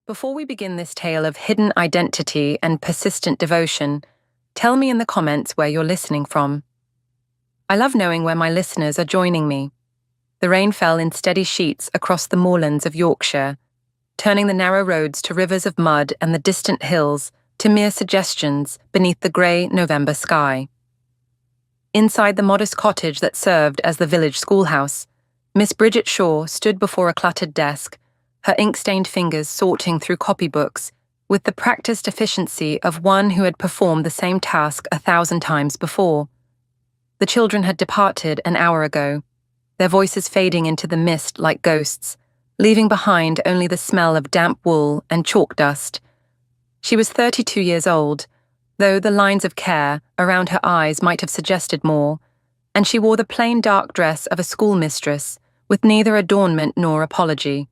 Before we begin this tale of hidden identity and persistent devotion, tell me in the comments where you're listening from. I love knowing where my listeners are joining me. The rain fell in steady sheets across the moorlands of Yorkshire, turning the narrow roads to rivers of mud and the distant hills to mere suggestions beneath the grey November sky. Inside the modest cottage that served as the village schoolhouse, Miss Bridget Shaw stood before a cluttered desk, her ink-stained fingers sorting through copybooks with the practiced efficiency of one who had performed the same task 1,000 times before. The children had departed an hour ago, their voices fading into the mist like ghosts, leaving behind only the smell of damp wool and chalk dust. She was 32 years old, though the lines of care around her eyes might have suggested more, and she wore the plain dark dress of a schoolmistress, with neither adornment nor apology.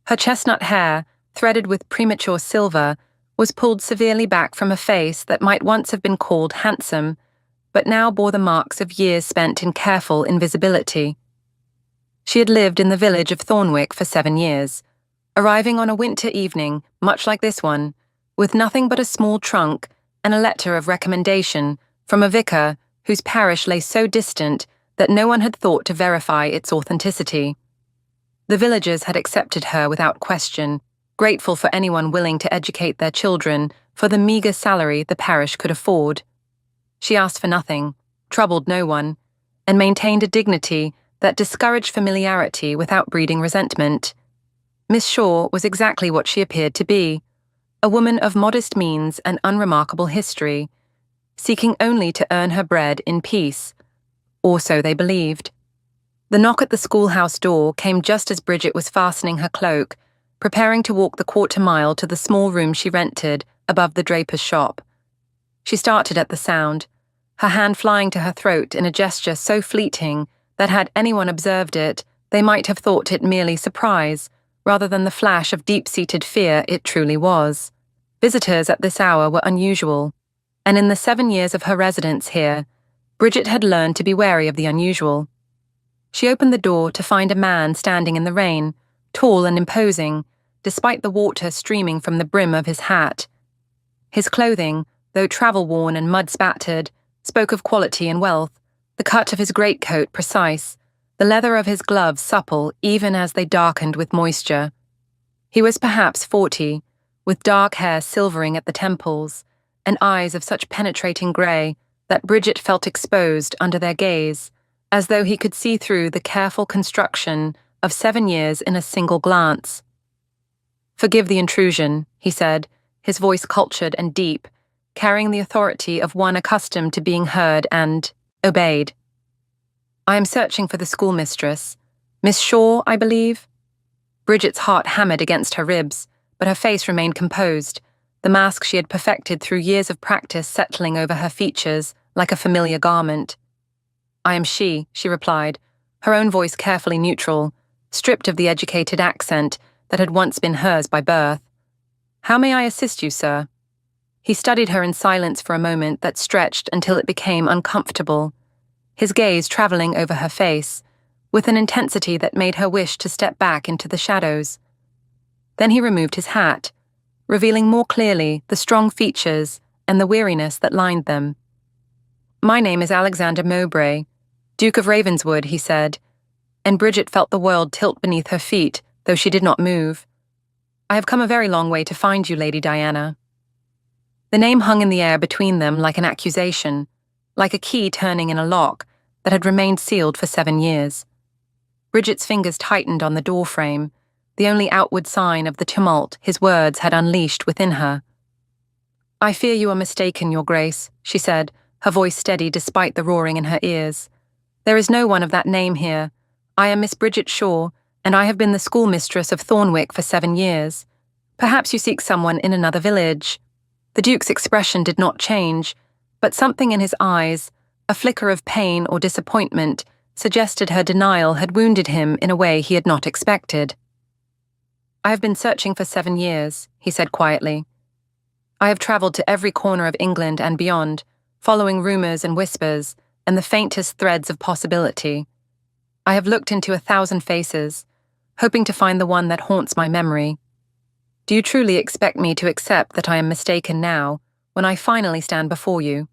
Her chestnut hair, threaded with premature silver, was pulled severely back from a face that might once have been called handsome, but now bore the marks of years spent in careful invisibility. She had lived in the village of Thornwick for 7 years, arriving on a winter evening, much like this one, with nothing but a small trunk and a letter of recommendation from a vicar whose parish lay so distant that no one had thought to verify its authenticity. The villagers had accepted her without question, grateful for anyone willing to educate their children for the meagre salary the parish could afford. She asked for nothing, troubled no one, and maintained a dignity that discouraged familiarity without breeding resentment. Miss Shaw was exactly what she appeared to be, a woman of modest means and unremarkable history, seeking only to earn her bread in peace, or so they believed. The knock at the schoolhouse door came just as Bridget was fastening her cloak, preparing to walk the quarter-mile to the small room she rented above the draper's shop. She started at the sound, her hand flying to her throat in a gesture so fleeting that had anyone observed it, they might have thought it merely surprise, rather than the flash of deep-seated fear it truly was. Visitors at this hour were unusual, and in the 7 years of her residence here, Bridget had learned to be wary of the unusual. She opened the door to find a man standing in the rain, tall and imposing, despite the water streaming from the brim of his hat. His clothing, though travel-worn and mud-spattered, spoke of quality and wealth, the cut of his greatcoat precise, the leather of his gloves supple even as they darkened with moisture. He was perhaps 40, with dark hair silvering at the temples, and eyes of such penetrating grey that Bridget felt exposed under their gaze, as though he could see through the careful construction of 7 years in a single glance. "Forgive the intrusion," he said, his voice cultured and deep, carrying the authority of one accustomed to being heard and obeyed. "I am searching for the schoolmistress. Miss Shaw, I believe?" Bridget's heart hammered against her ribs, but her face remained composed, the mask she had perfected through years of practice settling over her features like a familiar garment. "I am she," she replied, her own voice carefully neutral, stripped of the educated accent that had once been hers by birth. "How may I assist you, sir?" He studied her in silence for a moment that stretched until it became uncomfortable, his gaze travelling over her face, with an intensity that made her wish to step back into the shadows. Then he removed his hat, revealing more clearly the strong features and the weariness that lined them. "My name is Alexander Mowbray, Duke of Ravenswood," he said, and Bridget felt the world tilt beneath her feet, though she did not move. "I have come a very long way to find you, Lady Diana." The name hung in the air between them like an accusation, like a key turning in a lock that had remained sealed for 7 years. Bridget's fingers tightened on the doorframe, the only outward sign of the tumult his words had unleashed within her. "I fear you are mistaken, Your Grace," she said, her voice steady despite the roaring in her ears. "There is no one of that name here. I am Miss Bridget Shaw, and I have been the schoolmistress of Thornwick for 7 years. Perhaps you seek someone in another village." The Duke's expression did not change, but something in his eyes, a flicker of pain or disappointment, suggested her denial had wounded him in a way he had not expected. "I have been searching for 7 years," he said quietly. "I have travelled to every corner of England and beyond, following rumours and whispers, and the faintest threads of possibility. I have looked into 1,000 faces, hoping to find the one that haunts my memory. Do you truly expect me to accept that I am mistaken now, when I finally stand before you?"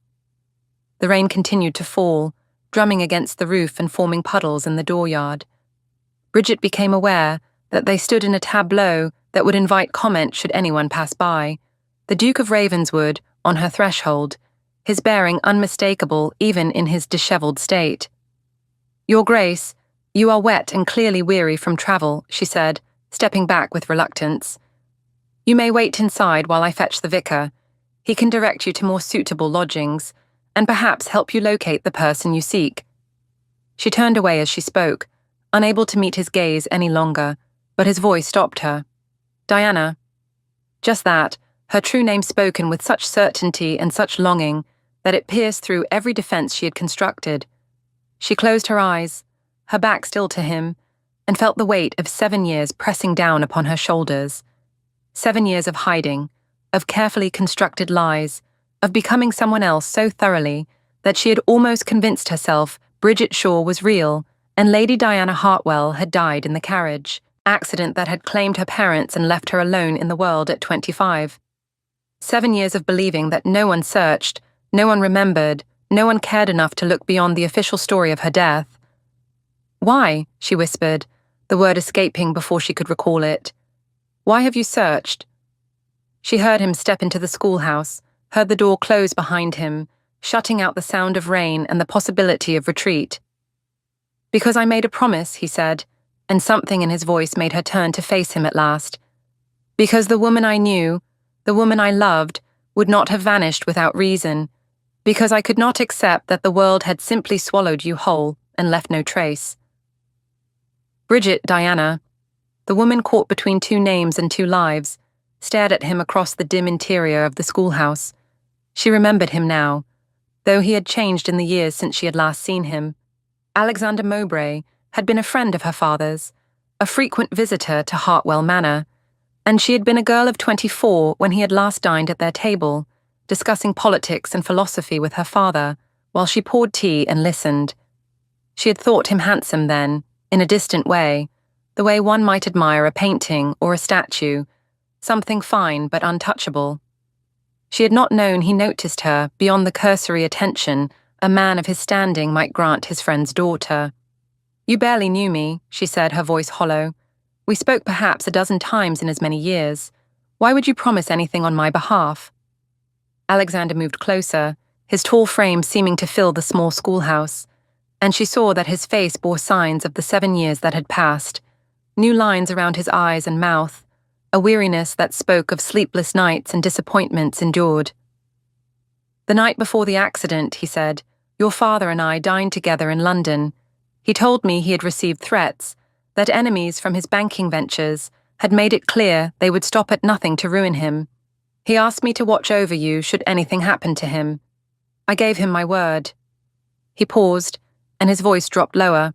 The rain continued to fall, drumming against the roof and forming puddles in the dooryard. Bridget became aware that they stood in a tableau that would invite comment should anyone pass by. The Duke of Ravenswood, on her threshold, his bearing unmistakable even in his dishevelled state. "Your Grace, you are wet and clearly weary from travel," she said, stepping back with reluctance. "You may wait inside while I fetch the vicar. He can direct you to more suitable lodgings, and perhaps help you locate the person you seek." She turned away as she spoke, unable to meet his gaze any longer, but his voice stopped her. "Diana." Just that, her true name spoken with such certainty and such longing that it pierced through every defense she had constructed. She closed her eyes, her back still to him, and felt the weight of 7 years pressing down upon her shoulders. 7 years of hiding, of carefully constructed lies, of becoming someone else so thoroughly that she had almost convinced herself Bridget Shaw was real and Lady Diana Hartwell had died in the carriage accident that had claimed her parents and left her alone in the world at 25. 7 years of believing that no one searched, no one remembered, no one cared enough to look beyond the official story of her death. "Why?" she whispered, the word escaping before she could recall it. "Why have you searched?" She heard him step into the schoolhouse, heard the door close behind him, shutting out the sound of rain and the possibility of retreat. "Because I made a promise," he said, and something in his voice made her turn to face him at last. "Because the woman I knew, the woman I loved, would not have vanished without reason. Because I could not accept that the world had simply swallowed you whole and left no trace." Bridget Diana, the woman caught between 2 names and 2 lives, stared at him across the dim interior of the schoolhouse. She remembered him now, though he had changed in the years since she had last seen him. Alexander Mowbray had been a friend of her father's, a frequent visitor to Hartwell Manor, and she had been a girl of 24 when he had last dined at their table, discussing politics and philosophy with her father, while she poured tea and listened. She had thought him handsome then, in a distant way, the way one might admire a painting or a statue, something fine but untouchable. She had not known he noticed her beyond the cursory attention a man of his standing might grant his friend's daughter. "You barely knew me," she said, her voice hollow. "We spoke perhaps a dozen times in as many years. Why would you promise anything on my behalf?" Alexander moved closer, his tall frame seeming to fill the small schoolhouse, and she saw that his face bore signs of the 7 years that had passed, new lines around his eyes and mouth, a weariness that spoke of sleepless nights and disappointments endured. "The night before the accident," he said, "your father and I dined together in London. He told me he had received threats, that enemies from his banking ventures had made it clear they would stop at nothing to ruin him. He asked me to watch over you should anything happen to him. I gave him my word." He paused, and his voice dropped lower.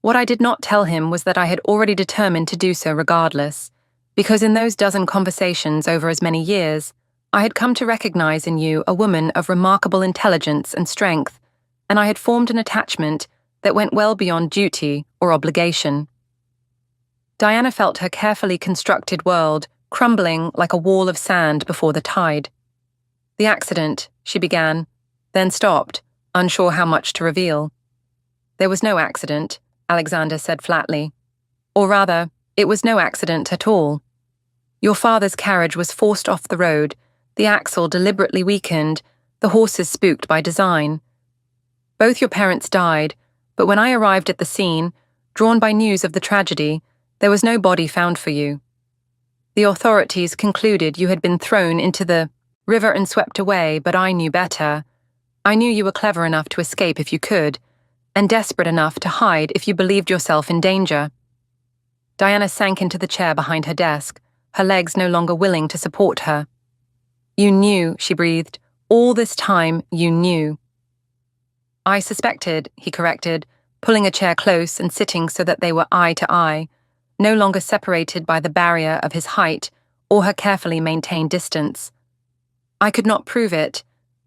"What I did not tell him was that I had already determined to do so regardless, because in those dozen conversations over as many years, I had come to recognize in you a woman of remarkable intelligence and strength, and I had formed an attachment that went well beyond duty or obligation." Diana felt her carefully constructed world crumbling like a wall of sand before the tide. "The accident," she began, then stopped, unsure how much to reveal. "There was no accident," Alexander said flatly. "Or rather, it was no accident at all. Your father's carriage was forced off the road, the axle deliberately weakened, the horses spooked by design. Both your parents died, but when I arrived at the scene, drawn by news of the tragedy, there was no body found for you. The authorities concluded you had been thrown into the river and swept away, but I knew better. I knew you were clever enough to escape if you could, and desperate enough to hide if you believed yourself in danger." Diana sank into the chair behind her desk, her legs no longer willing to support her. "You knew," she breathed. "All this time, you knew." "I suspected," he corrected, pulling a chair close and sitting so that they were eye to eye, no longer separated by the barrier of his height or her carefully maintained distance. "I could not prove it,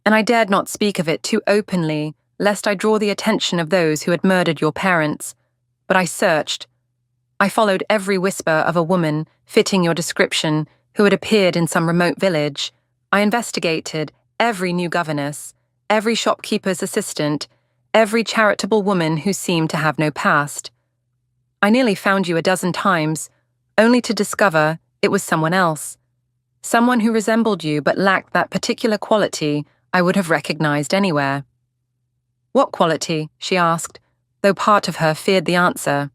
and I dared not speak of it too openly, lest I draw the attention of those who had murdered your parents. But I searched. I followed every whisper of a woman fitting your description, who had appeared in some remote village, I investigated every new governess, every shopkeeper's assistant, every charitable woman who seemed to have no past. I nearly found you 12 times, only to discover it was someone else. Someone who resembled you but lacked that particular quality I would have recognized anywhere. What quality? She asked, though part of her feared the answer.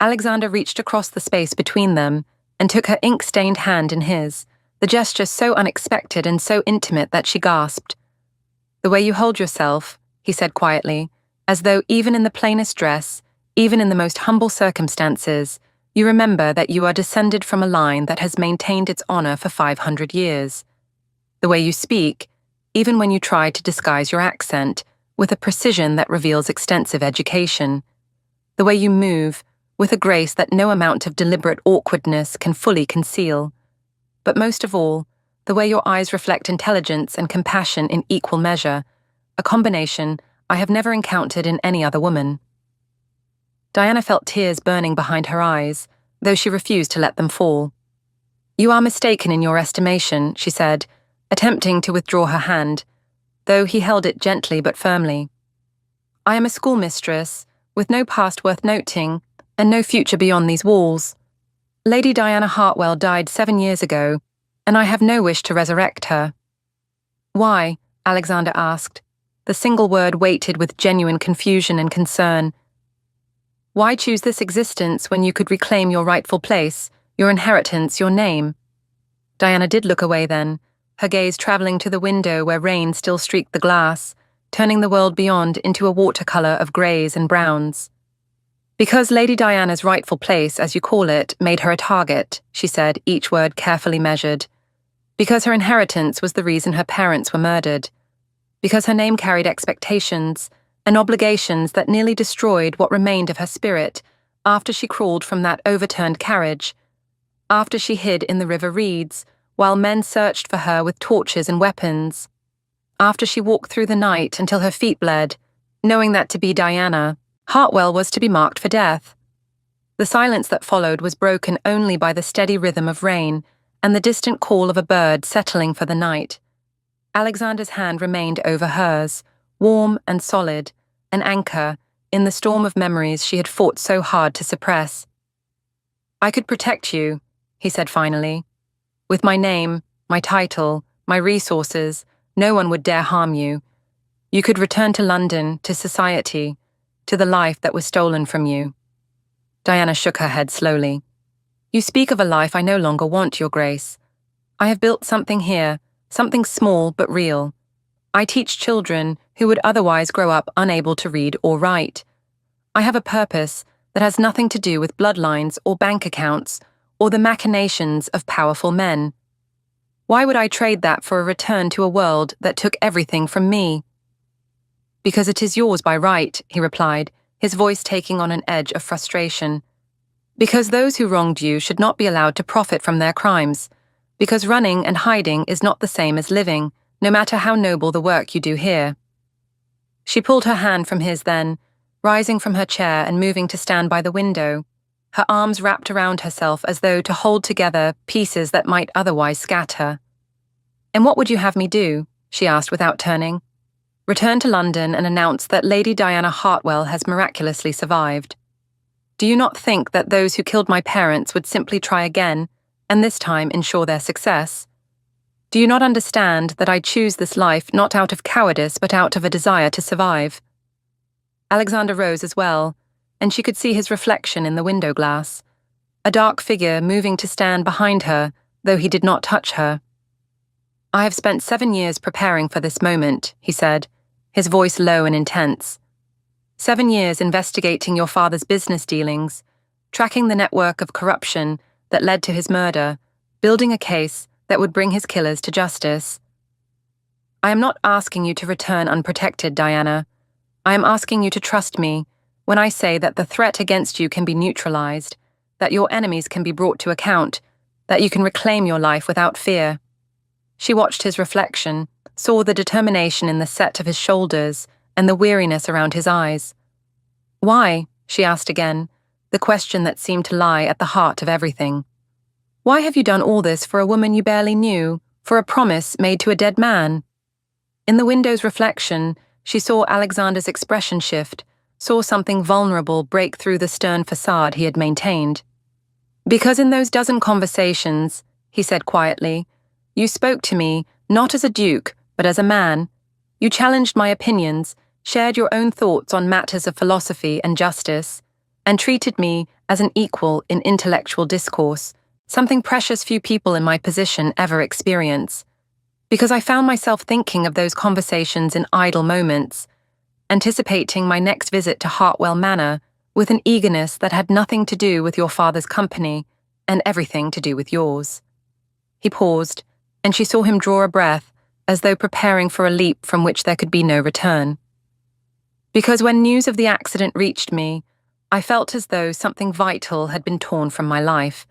Alexander reached across the space between them and took her ink-stained hand in his, the gesture so unexpected and so intimate that she gasped. The way you hold yourself, he said quietly, as though even in the plainest dress, even in the most humble circumstances, you remember that you are descended from a line that has maintained its honor for 500 years. The way you speak, even when you try to disguise your accent, with a precision that reveals extensive education. The way you move, with a grace that no amount of deliberate awkwardness can fully conceal. But most of all, the way your eyes reflect intelligence and compassion in equal measure, a combination I have never encountered in any other woman. Diana felt tears burning behind her eyes, though she refused to let them fall. You are mistaken in your estimation, she said, attempting to withdraw her hand, though he held it gently but firmly. I am a schoolmistress, with no past worth noting, and no future beyond these walls. Lady Diana Hartwell died 7 years ago, and I have no wish to resurrect her. Why? Alexander asked, the single word weighted with genuine confusion and concern. Why choose this existence when you could reclaim your rightful place, your inheritance, your name? Diana did look away then, her gaze travelling to the window where rain still streaked the glass, turning the world beyond into a watercolour of greys and browns. Because Lady Diana's rightful place, as you call it, made her a target, she said, each word carefully measured. Because her inheritance was the reason her parents were murdered. Because her name carried expectations and obligations that nearly destroyed what remained of her spirit after she crawled from that overturned carriage, after she hid in the river reeds while men searched for her with torches and weapons, after she walked through the night until her feet bled, knowing that to be Diana, Hartwell was to be marked for death. The silence that followed was broken only by the steady rhythm of rain and the distant call of a bird settling for the night. Alexander's hand remained over hers, warm and solid, an anchor in the storm of memories she had fought so hard to suppress. I could protect you, he said finally. With my name, my title, my resources, no one would dare harm you. You could return to London, to society, to the life that was stolen from you. Diana shook her head slowly. You speak of a life I no longer want, Your Grace. I have built something here, something small but real. I teach children who would otherwise grow up unable to read or write. I have a purpose that has nothing to do with bloodlines or bank accounts or the machinations of powerful men. Why would I trade that for a return to a world that took everything from me? Because it is yours by right, he replied, his voice taking on an edge of frustration. Because those who wronged you should not be allowed to profit from their crimes. Because running and hiding is not the same as living, no matter how noble the work you do here. She pulled her hand from his then, rising from her chair and moving to stand by the window, her arms wrapped around herself as though to hold together pieces that might otherwise scatter. And what would you have me do? She asked without turning. Return to London and announce that Lady Diana Hartwell has miraculously survived. Do you not think that those who killed my parents would simply try again, and this time ensure their success? Do you not understand that I choose this life not out of cowardice but out of a desire to survive? Alexander rose as well, and she could see his reflection in the window glass, a dark figure moving to stand behind her, though he did not touch her. I have spent 7 years preparing for this moment, he said, his voice low and intense. 7 years investigating your father's business dealings, tracking the network of corruption that led to his murder, building a case that would bring his killers to justice. I am not asking you to return unprotected, Diana. I am asking you to trust me when I say that the threat against you can be neutralized, that your enemies can be brought to account, that you can reclaim your life without fear. She watched his reflection, saw the determination in the set of his shoulders and the weariness around his eyes. Why? She asked again, the question that seemed to lie at the heart of everything. Why have you done all this for a woman you barely knew, for a promise made to a dead man? In the window's reflection, she saw Alexander's expression shift, saw something vulnerable break through the stern facade he had maintained. Because in those dozen conversations, he said quietly, you spoke to me not as a duke, but as a man. You challenged my opinions, shared your own thoughts on matters of philosophy and justice, and treated me as an equal in intellectual discourse, something precious few people in my position ever experience. Because I found myself thinking of those conversations in idle moments, anticipating my next visit to Hartwell Manor with an eagerness that had nothing to do with your father's company and everything to do with yours. He paused, and she saw him draw a breath, as though preparing for a leap from which there could be no return. Because when news of the accident reached me, I felt as though something vital had been torn from my life,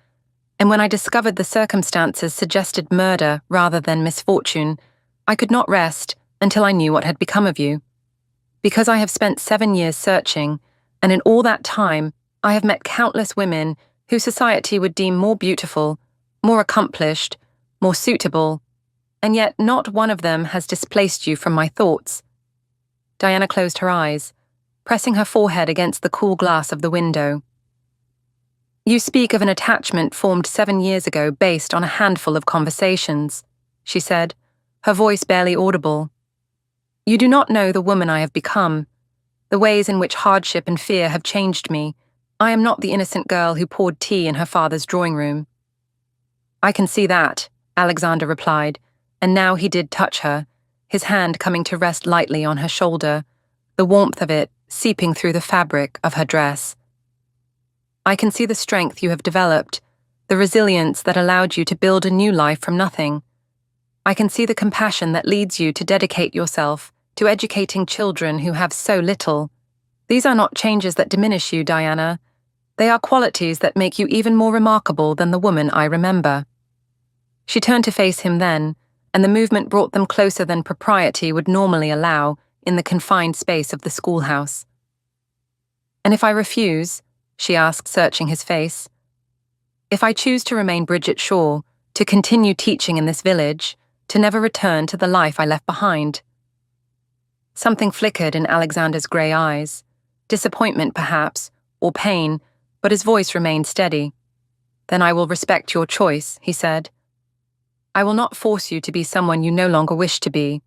and when I discovered the circumstances suggested murder rather than misfortune, I could not rest until I knew what had become of you. Because I have spent 7 years searching, and in all that time, I have met countless women who society would deem more beautiful, more accomplished, more suitable, and yet not one of them has displaced you from my thoughts. Diana closed her eyes, pressing her forehead against the cool glass of the window. You speak of an attachment formed 7 years ago based on a handful of conversations, she said, her voice barely audible. You do not know the woman I have become, the ways in which hardship and fear have changed me. I am not the innocent girl who poured tea in her father's drawing room. I can see that, Alexander replied, and now he did touch her, his hand coming to rest lightly on her shoulder, the warmth of it seeping through the fabric of her dress. I can see the strength you have developed, the resilience that allowed you to build a new life from nothing. I can see the compassion that leads you to dedicate yourself to educating children who have so little. These are not changes that diminish you, Diana. They are qualities that make you even more remarkable than the woman I remember. She turned to face him then, and the movement brought them closer than propriety would normally allow in the confined space of the schoolhouse. And if I refuse, she asked, searching his face. If I choose to remain Bridget Shaw, to continue teaching in this village, to never return to the life I left behind. Something flickered in Alexander's grey eyes, disappointment perhaps, or pain, but his voice remained steady. Then I will respect your choice, he said. I will not force you to be someone you no longer wish to be,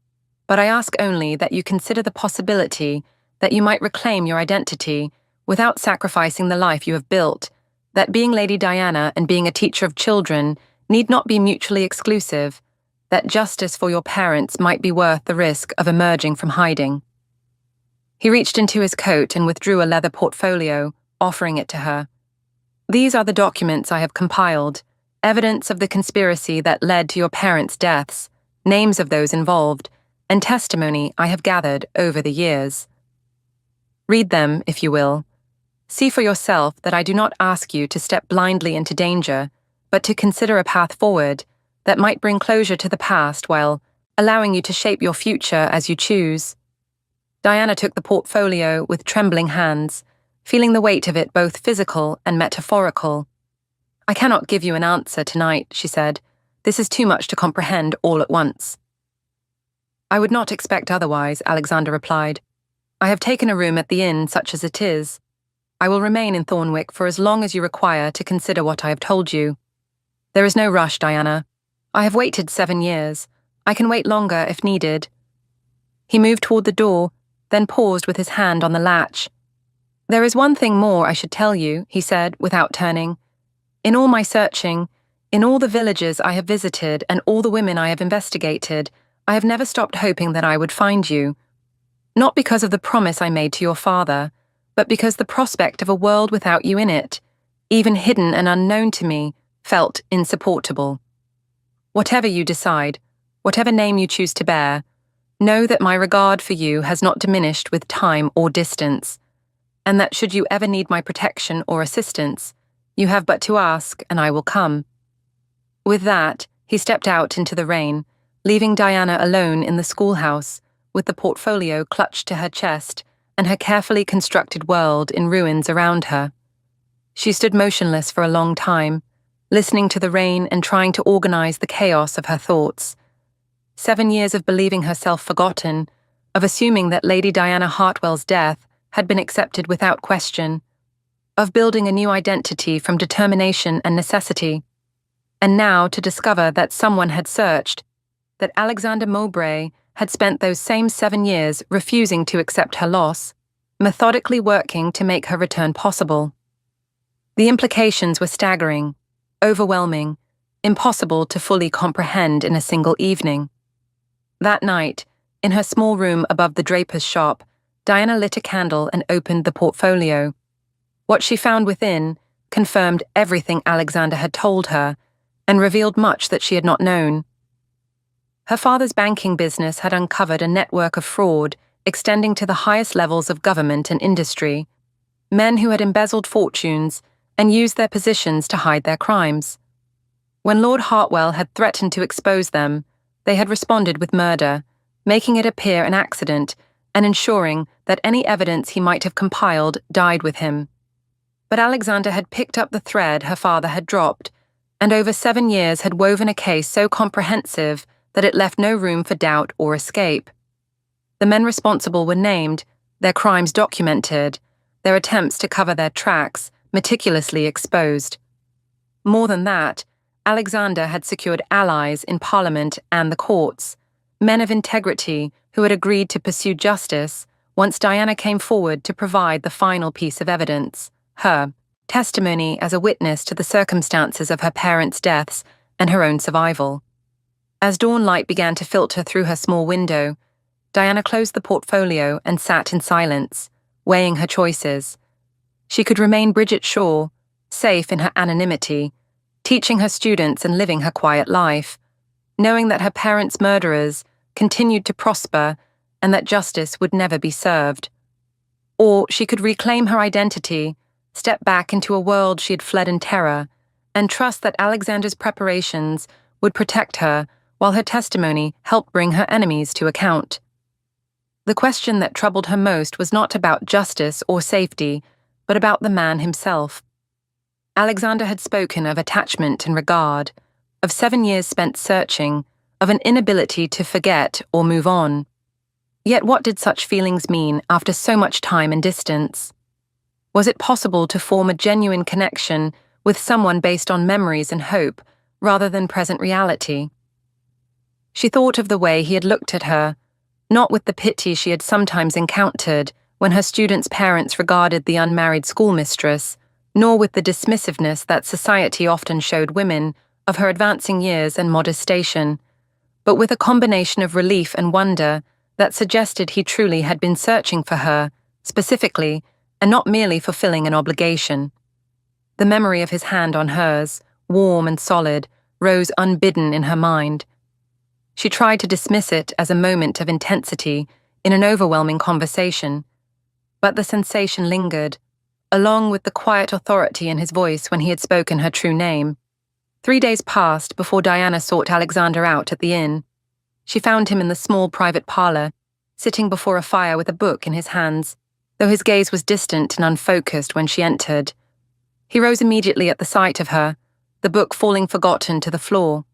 but I ask only that you consider the possibility that you might reclaim your identity without sacrificing the life you have built, that being Lady Diana and being a teacher of children need not be mutually exclusive, that justice for your parents might be worth the risk of emerging from hiding. He reached into his coat and withdrew a leather portfolio, offering it to her. These are the documents I have compiled, evidence of the conspiracy that led to your parents' deaths, names of those involved, and testimony I have gathered over the years. Read them, if you will. See for yourself that I do not ask you to step blindly into danger, but to consider a path forward that might bring closure to the past while allowing you to shape your future as you choose. Diana took the portfolio with trembling hands, feeling the weight of it both physical and metaphorical. I cannot give you an answer tonight, she said. This is too much to comprehend all at once. I would not expect otherwise, Alexander replied. I have taken a room at the inn, such as it is. I will remain in Thornwick for as long as you require to consider what I have told you. There is no rush, Diana. I have waited 7 years. I can wait longer if needed. He moved toward the door, then paused with his hand on the latch. There is one thing more I should tell you, he said, without turning. In all my searching, in all the villages I have visited and all the women I have investigated, I have never stopped hoping that I would find you. Not because of the promise I made to your father, but because the prospect of a world without you in it, even hidden and unknown to me, felt insupportable. Whatever you decide, whatever name you choose to bear, know that my regard for you has not diminished with time or distance, and that should you ever need my protection or assistance, you have but to ask and I will come. With that, he stepped out into the rain, leaving Diana alone in the schoolhouse, with the portfolio clutched to her chest and her carefully constructed world in ruins around her. She stood motionless for a long time, listening to the rain and trying to organize the chaos of her thoughts. 7 years of believing herself forgotten, of assuming that Lady Diana Hartwell's death had been accepted without question, of building a new identity from determination and necessity, and now to discover that someone had searched, that Alexander Mowbray had spent those same 7 years refusing to accept her loss, methodically working to make her return possible. The implications were staggering, overwhelming, impossible to fully comprehend in a single evening. That night, in her small room above the draper's shop, Diana lit a candle and opened the portfolio. What she found within confirmed everything Alexander had told her and revealed much that she had not known. Her father's banking business had uncovered a network of fraud extending to the highest levels of government and industry, men who had embezzled fortunes and used their positions to hide their crimes. When Lord Hartwell had threatened to expose them, they had responded with murder, making it appear an accident and ensuring that any evidence he might have compiled died with him. But Alexander had picked up the thread her father had dropped, and over 7 years had woven a case so comprehensive that it left no room for doubt or escape. The men responsible were named, their crimes documented, their attempts to cover their tracks meticulously exposed. More than that, Alexander had secured allies in Parliament and the courts, men of integrity who had agreed to pursue justice once Diana came forward to provide the final piece of evidence, her testimony as a witness to the circumstances of her parents' deaths and her own survival. As dawn light began to filter through her small window, Diana closed the portfolio and sat in silence, weighing her choices. She could remain Bridget Shaw, safe in her anonymity, teaching her students and living her quiet life, knowing that her parents' murderers continued to prosper and that justice would never be served. Or she could reclaim her identity, step back into a world she had fled in terror, and trust that Alexander's preparations would protect her while her testimony helped bring her enemies to account. The question that troubled her most was not about justice or safety, but about the man himself. Alexander had spoken of attachment and regard, of 7 years spent searching, of an inability to forget or move on. Yet what did such feelings mean after so much time and distance? Was it possible to form a genuine connection with someone based on memories and hope rather than present reality? She thought of the way he had looked at her, not with the pity she had sometimes encountered when her students' parents regarded the unmarried schoolmistress, nor with the dismissiveness that society often showed women of her advancing years and modest station, but with a combination of relief and wonder that suggested he truly had been searching for her, specifically, and not merely fulfilling an obligation. The memory of his hand on hers, warm and solid, rose unbidden in her mind. She tried to dismiss it as a moment of intensity in an overwhelming conversation, but the sensation lingered, along with the quiet authority in his voice when he had spoken her true name. 3 days passed before Diana sought Alexander out at the inn. She found him in the small private parlour, sitting before a fire with a book in his hands, though his gaze was distant and unfocused when she entered. He rose immediately at the sight of her, the book falling forgotten to the floor.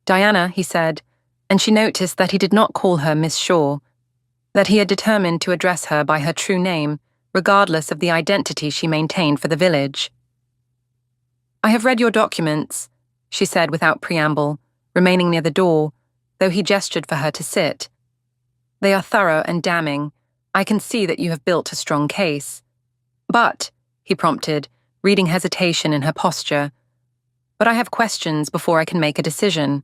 "Diana," he said, and she noticed that he did not call her Miss Shaw, that he had determined to address her by her true name, regardless of the identity she maintained for the village. "I have read your documents," she said without preamble, remaining near the door, though he gestured for her to sit. "They are thorough and damning. I can see that you have built a strong case." "But," he prompted, reading hesitation in her posture, "but I have questions before I can make a decision."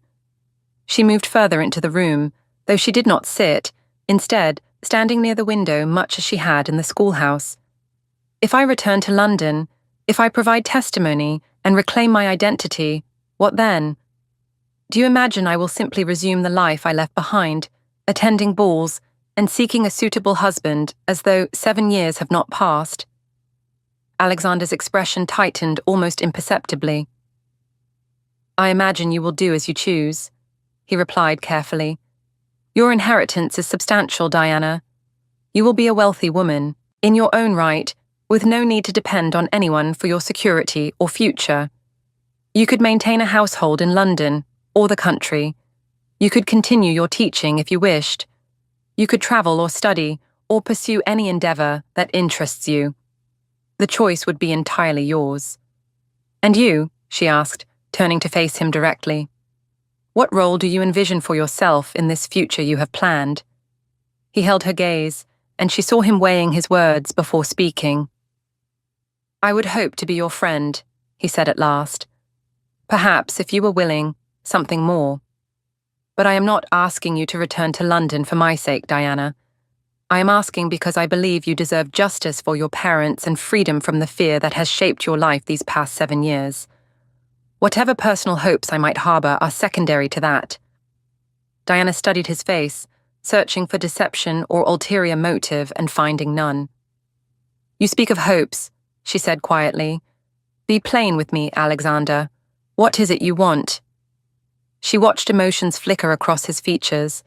She moved further into the room, though she did not sit, instead standing near the window much as she had in the schoolhouse. "If I return to London, if I provide testimony and reclaim my identity, what then? Do you imagine I will simply resume the life I left behind, attending balls and seeking a suitable husband as though 7 years have not passed?" Alexander's expression tightened almost imperceptibly. "I imagine you will do as you choose," he replied carefully. "Your inheritance is substantial, Diana. You will be a wealthy woman, in your own right, with no need to depend on anyone for your security or future. You could maintain a household in London or the country. You could continue your teaching if you wished. You could travel or study or pursue any endeavor that interests you. The choice would be entirely yours. And you, she asked, turning to face him directly. What role do you envision for yourself in this future you have planned? He held her gaze, and she saw him weighing his words before speaking. I would hope to be your friend, he said at last. Perhaps, if you were willing, something more. But I am not asking you to return to London for my sake, Diana. I am asking because I believe you deserve justice for your parents and freedom from the fear that has shaped your life these past 7 years. Whatever personal hopes I might harbor are secondary to that. Diana studied his face, searching for deception or ulterior motive and finding none. You speak of hopes, she said quietly. Be plain with me, Alexander. What is it you want? She watched emotions flicker across his features,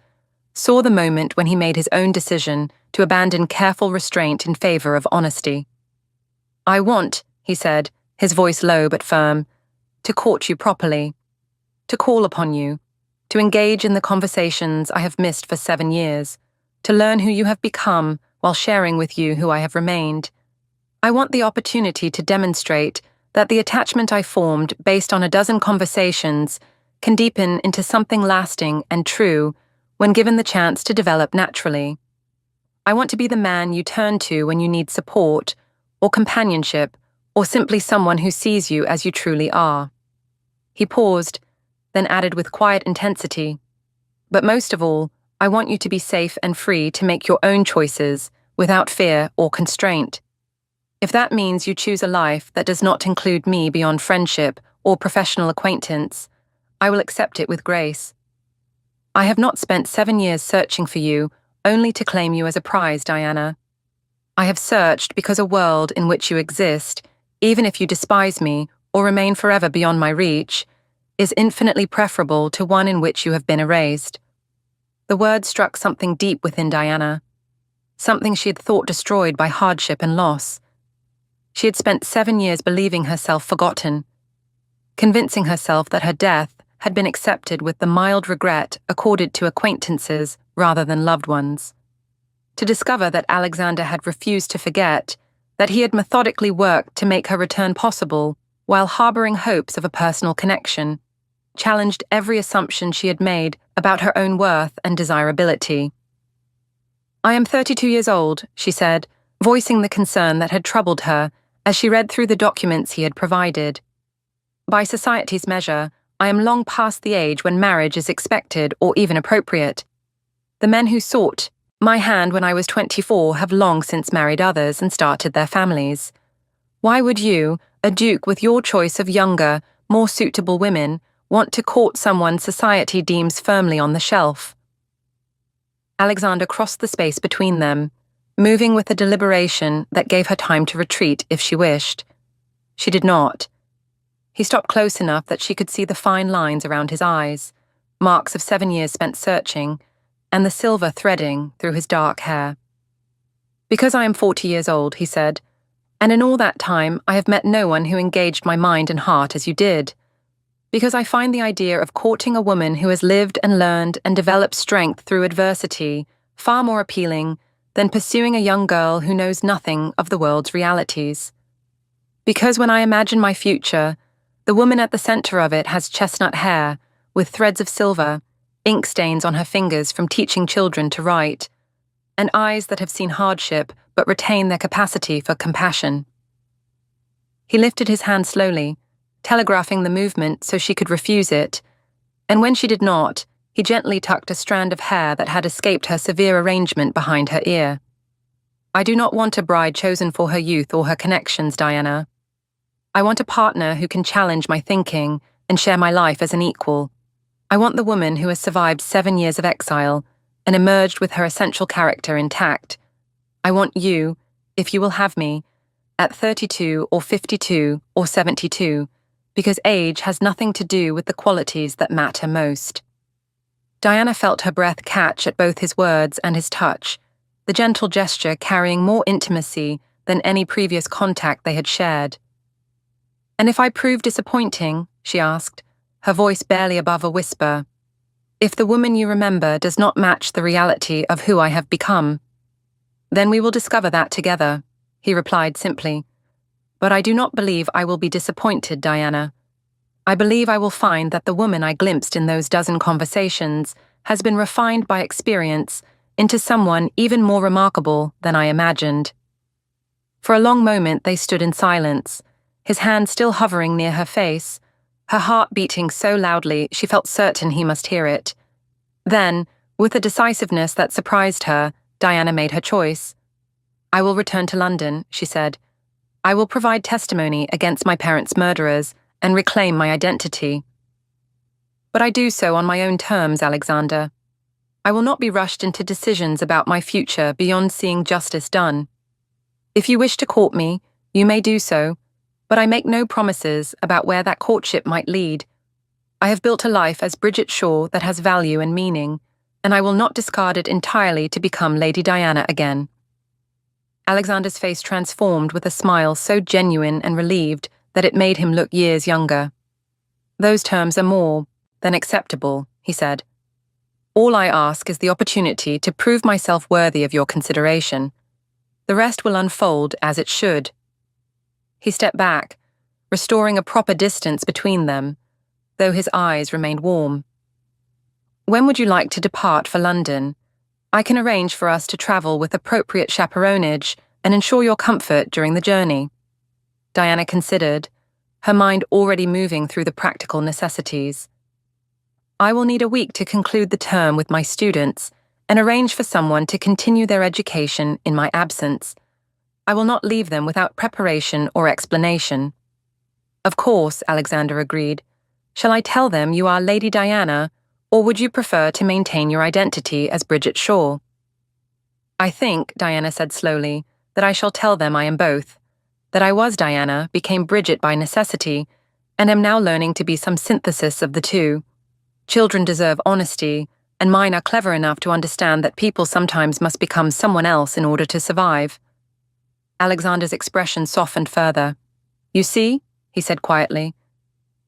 saw the moment when he made his own decision to abandon careful restraint in favor of honesty. I want, he said, his voice low but firm, to court you properly, to call upon you, to engage in the conversations I have missed for 7 years, to learn who you have become while sharing with you who I have remained. I want the opportunity to demonstrate that the attachment I formed based on a dozen conversations can deepen into something lasting and true when given the chance to develop naturally. I want to be the man you turn to when you need support, or companionship, or simply someone who sees you as you truly are. He paused, then added with quiet intensity, but most of all, I want you to be safe and free to make your own choices without fear or constraint. If that means you choose a life that does not include me beyond friendship or professional acquaintance, I will accept it with grace. I have not spent 7 years searching for you only to claim you as a prize, Diana. I have searched because a world in which you exist, even if you despise me or remain forever beyond my reach, is infinitely preferable to one in which you have been erased. The word struck something deep within Diana, something she had thought destroyed by hardship and loss. She had spent 7 years believing herself forgotten, convincing herself that her death had been accepted with the mild regret accorded to acquaintances rather than loved ones. To discover that Alexander had refused to forget, that he had methodically worked to make her return possible while harboring hopes of a personal connection, challenged every assumption she had made about her own worth and desirability. I am 32 years old, she said, voicing the concern that had troubled her as she read through the documents he had provided. By society's measure, I am long past the age when marriage is expected or even appropriate. The men who sought my hand when I was 24 have long since married others and started their families. Why would you, a duke with your choice of younger, more suitable women, want to court someone society deems firmly on the shelf? Alexander crossed the space between them, moving with a deliberation that gave her time to retreat if she wished. She did not. He stopped close enough that she could see the fine lines around his eyes, marks of 7 years spent searching, and the silver threading through his dark hair. Because I am 40 years old, he said, and in all that time I have met no one who engaged my mind and heart as you did. Because I find the idea of courting a woman who has lived and learned and developed strength through adversity far more appealing than pursuing a young girl who knows nothing of the world's realities. Because when I imagine my future, the woman at the center of it has chestnut hair, with threads of silver, ink stains on her fingers from teaching children to write, and eyes that have seen hardship but retain their capacity for compassion. He lifted his hand slowly, telegraphing the movement so she could refuse it, and when she did not, he gently tucked a strand of hair that had escaped her severe arrangement behind her ear. I do not want a bride chosen for her youth or her connections, Diana. I want a partner who can challenge my thinking and share my life as an equal. I want the woman who has survived 7 years of exile and emerged with her essential character intact. I want you, if you will have me, at 32 or 52 or 72, because age has nothing to do with the qualities that matter most. Diana felt her breath catch at both his words and his touch, the gentle gesture carrying more intimacy than any previous contact they had shared. And if I prove disappointing, she asked, her voice barely above a whisper. If the woman you remember does not match the reality of who I have become, then we will discover that together, he replied simply. But I do not believe I will be disappointed, Diana. I believe I will find that the woman I glimpsed in those dozen conversations has been refined by experience into someone even more remarkable than I imagined. For a long moment they stood in silence, his hand still hovering near her face, her heart beating so loudly she felt certain he must hear it. Then, with a decisiveness that surprised her, Diana made her choice. I will return to London, she said. I will provide testimony against my parents' murderers and reclaim my identity. But I do so on my own terms, Alexander. I will not be rushed into decisions about my future beyond seeing justice done. If you wish to court me, you may do so, but I make no promises about where that courtship might lead. I have built a life as Bridget Shaw that has value and meaning, and I will not discard it entirely to become Lady Diana again. Alexander's face transformed with a smile so genuine and relieved that it made him look years younger. Those terms are more than acceptable, he said. All I ask is the opportunity to prove myself worthy of your consideration. The rest will unfold as it should. He stepped back, restoring a proper distance between them, though his eyes remained warm. When would you like to depart for London? I can arrange for us to travel with appropriate chaperonage and ensure your comfort during the journey. Diana considered, her mind already moving through the practical necessities. I will need a week to conclude the term with my students and arrange for someone to continue their education in my absence. I will not leave them without preparation or explanation. Of course, Alexander agreed. Shall I tell them you are Lady Diana, or would you prefer to maintain your identity as Bridget Shaw? I think, Diana said slowly, that I shall tell them I am both. That I was Diana, became Bridget by necessity, and am now learning to be some synthesis of the two. Children deserve honesty, and mine are clever enough to understand that people sometimes must become someone else in order to survive. Alexander's expression softened further. You see, he said quietly,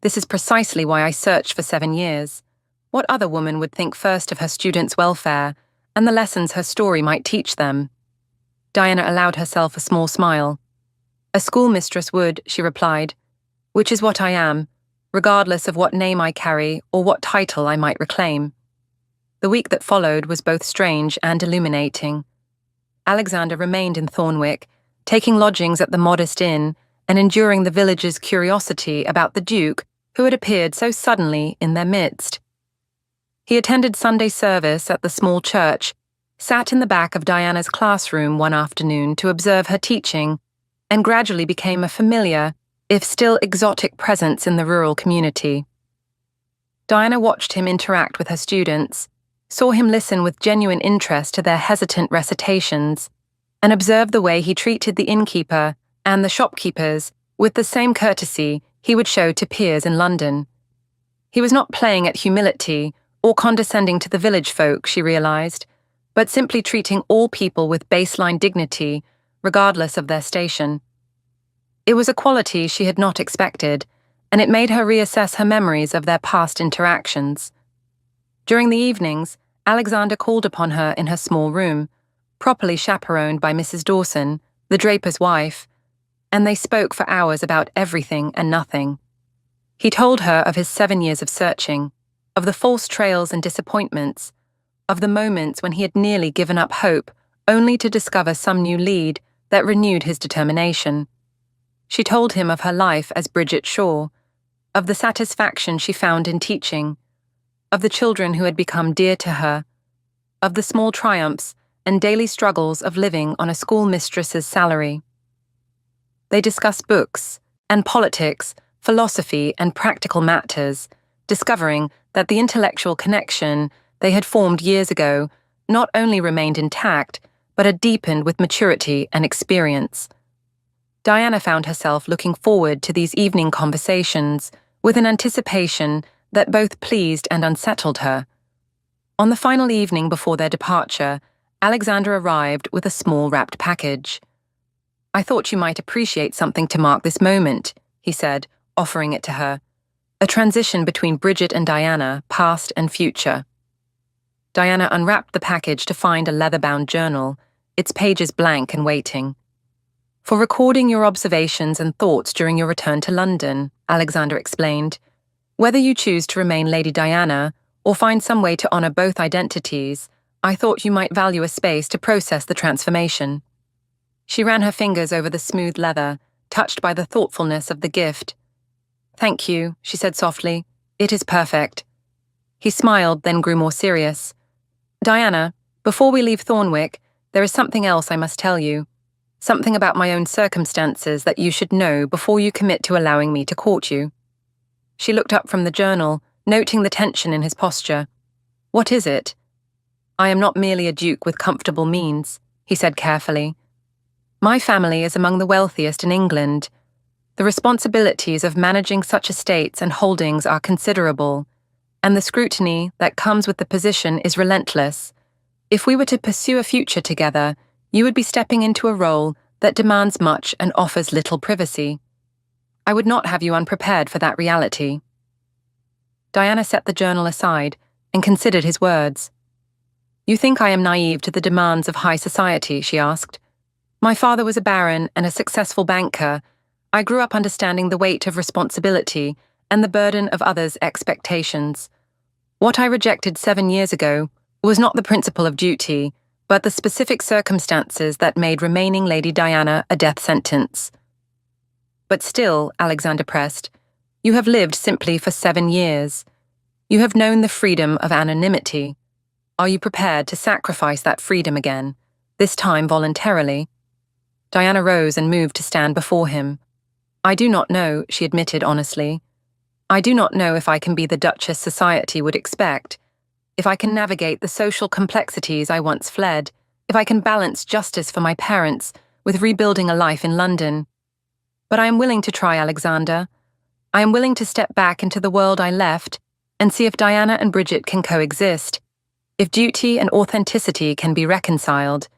this is precisely why I searched for 7 years. What other woman would think first of her students' welfare and the lessons her story might teach them? Diana allowed herself a small smile. A schoolmistress would, she replied, which is what I am, regardless of what name I carry or what title I might reclaim. The week that followed was both strange and illuminating. Alexander remained in Thornwick, taking lodgings at the modest inn and enduring the villagers' curiosity about the Duke, who had appeared so suddenly in their midst. He attended Sunday service at the small church, sat in the back of Diana's classroom one afternoon to observe her teaching, and gradually became a familiar, if still exotic presence in the rural community. Diana watched him interact with her students, saw him listen with genuine interest to their hesitant recitations, and observed the way he treated the innkeeper and the shopkeepers with the same courtesy he would show to peers in London. He was not playing at humility or condescending to the village folk, she realized, but simply treating all people with baseline dignity, regardless of their station. It was a quality she had not expected, and it made her reassess her memories of their past interactions. During the evenings, Alexander called upon her in her small room, properly chaperoned by Mrs. Dawson, the draper's wife, and they spoke for hours about everything and nothing. He told her of his 7 years of searching, of the false trails and disappointments, of the moments when he had nearly given up hope, only to discover some new lead that renewed his determination. She told him of her life as Bridget Shaw, of the satisfaction she found in teaching, of the children who had become dear to her, of the small triumphs and daily struggles of living on a schoolmistress's salary. They discussed books and politics, philosophy and practical matters, discovering that the intellectual connection they had formed years ago not only remained intact, but had deepened with maturity and experience. Diana found herself looking forward to these evening conversations with an anticipation that both pleased and unsettled her. On the final evening before their departure, Alexander arrived with a small wrapped package. I thought you might appreciate something to mark this moment, he said, offering it to her. a transition between Bridget and Diana, past and future. Diana unwrapped the package to find a leather-bound journal, its pages blank and waiting. For recording your observations and thoughts during your return to London, Alexander explained. Whether you choose to remain Lady Diana or find some way to honor both identities, I thought you might value a space to process the transformation. She ran her fingers over the smooth leather, touched by the thoughtfulness of the gift. Thank you, she said softly. It is perfect. He smiled, then grew more serious. Diana, before we leave Thornwick, there is something else I must tell you. Something about my own circumstances that you should know before you commit to allowing me to court you. She looked up from the journal, noting the tension in his posture. What is it? I am not merely a duke with comfortable means, he said carefully. My family is among the wealthiest in England. The responsibilities of managing such estates and holdings are considerable, and the scrutiny that comes with the position is relentless. If we were to pursue a future together, you would be stepping into a role that demands much and offers little privacy. I would not have you unprepared for that reality. Diana set the journal aside and considered his words. You think I am naive to the demands of high society, she asked. My father was a baron and a successful banker. I grew up understanding the weight of responsibility and the burden of others' expectations. What I rejected 7 years ago was not the principle of duty, but the specific circumstances that made remaining Lady Diana a death sentence. But still, Alexander pressed, you have lived simply for 7 years. You have known the freedom of anonymity. Are you prepared to sacrifice that freedom again, this time voluntarily? Diana rose and moved to stand before him. I do not know, she admitted honestly. I do not know if I can be the Duchess society would expect, if I can navigate the social complexities I once fled, if I can balance justice for my parents with rebuilding a life in London. But I am willing to try, Alexander. I am willing to step back into the world I left and see if Diana and Bridget can coexist, if duty and authenticity can be reconciled,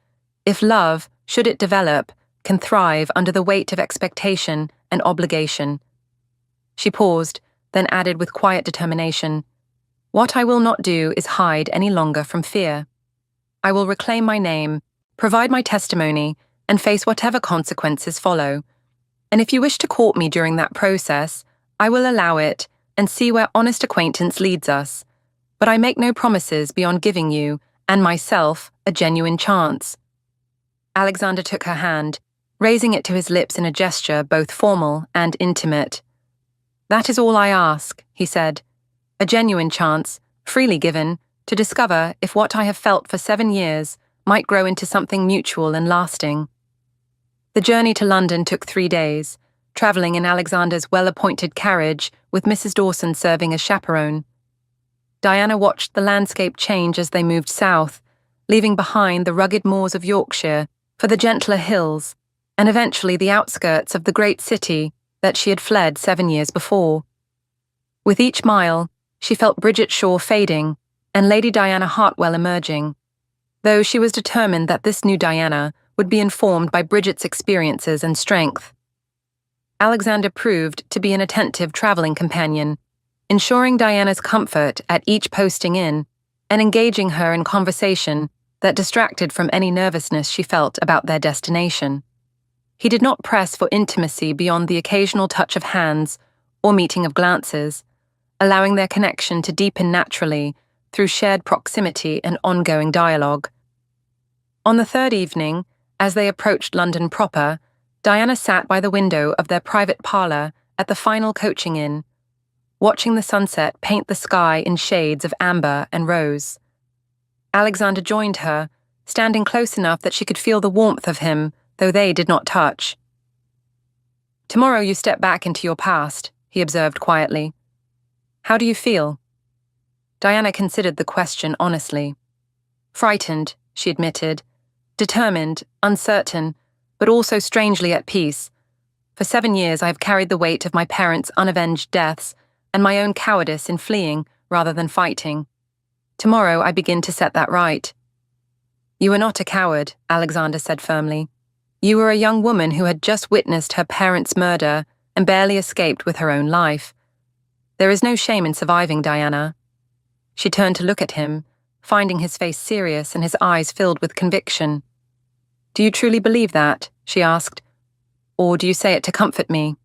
if love, should it develop, can thrive under the weight of expectation and obligation. She paused, then added with quiet determination, what I will not do is hide any longer from fear. I will reclaim my name, provide my testimony, and face whatever consequences follow. And if you wish to court me during that process, I will allow it and see where honest acquaintance leads us. But I make no promises beyond giving you, and myself, a genuine chance. Alexander took her hand, raising it to his lips in a gesture both formal and intimate. That is all I ask, he said. A genuine chance, freely given, to discover if what I have felt for 7 years might grow into something mutual and lasting. The journey to London took 3 days, travelling in Alexander's well-appointed carriage with Mrs. Dawson serving as chaperone. Diana watched the landscape change as they moved south, leaving behind the rugged moors of Yorkshire for the gentler hills, and eventually the outskirts of the great city that she had fled 7 years before. With each mile, she felt Bridget Shaw fading and Lady Diana Hartwell emerging, though she was determined that this new Diana would be informed by Bridget's experiences and strength. Alexander proved to be an attentive travelling companion, ensuring Diana's comfort at each posting in and engaging her in conversation that distracted from any nervousness she felt about their destination. He did not press for intimacy beyond the occasional touch of hands or meeting of glances, allowing their connection to deepen naturally through shared proximity and ongoing dialogue. On the third evening, as they approached London proper, Diana sat by the window of their private parlour at the final coaching inn, watching the sunset paint the sky in shades of amber and rose. Alexander joined her, standing close enough that she could feel the warmth of him, though they did not touch. Tomorrow you step back into your past, he observed quietly. How do you feel? Diana considered the question honestly. Frightened, she admitted, determined, uncertain, but also strangely at peace. For 7 years I have carried the weight of my parents' unavenged deaths and my own cowardice in fleeing rather than fighting. Tomorrow I begin to set that right. You are not a coward, Alexander said firmly. You were a young woman who had just witnessed her parents' murder and barely escaped with her own life. There is no shame in surviving, Diana. She turned to look at him, finding his face serious and his eyes filled with conviction. Do you truly believe that? She asked. Or do you say it to comfort me?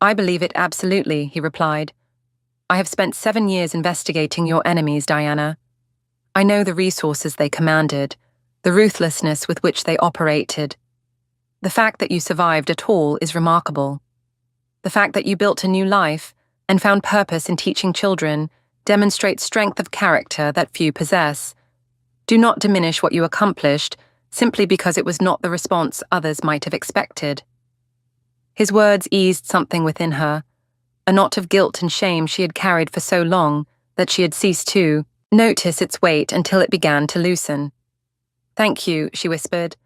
I believe it absolutely, he replied. I have spent 7 years investigating your enemies, Diana. I know the resources they commanded, the ruthlessness with which they operated. The fact that you survived at all is remarkable. The fact that you built a new life and found purpose in teaching children demonstrates strength of character that few possess. Do not diminish what you accomplished simply because it was not the response others might have expected. His words eased something within her, a knot of guilt and shame she had carried for so long that she had ceased to notice its weight until it began to loosen. Thank you, she whispered.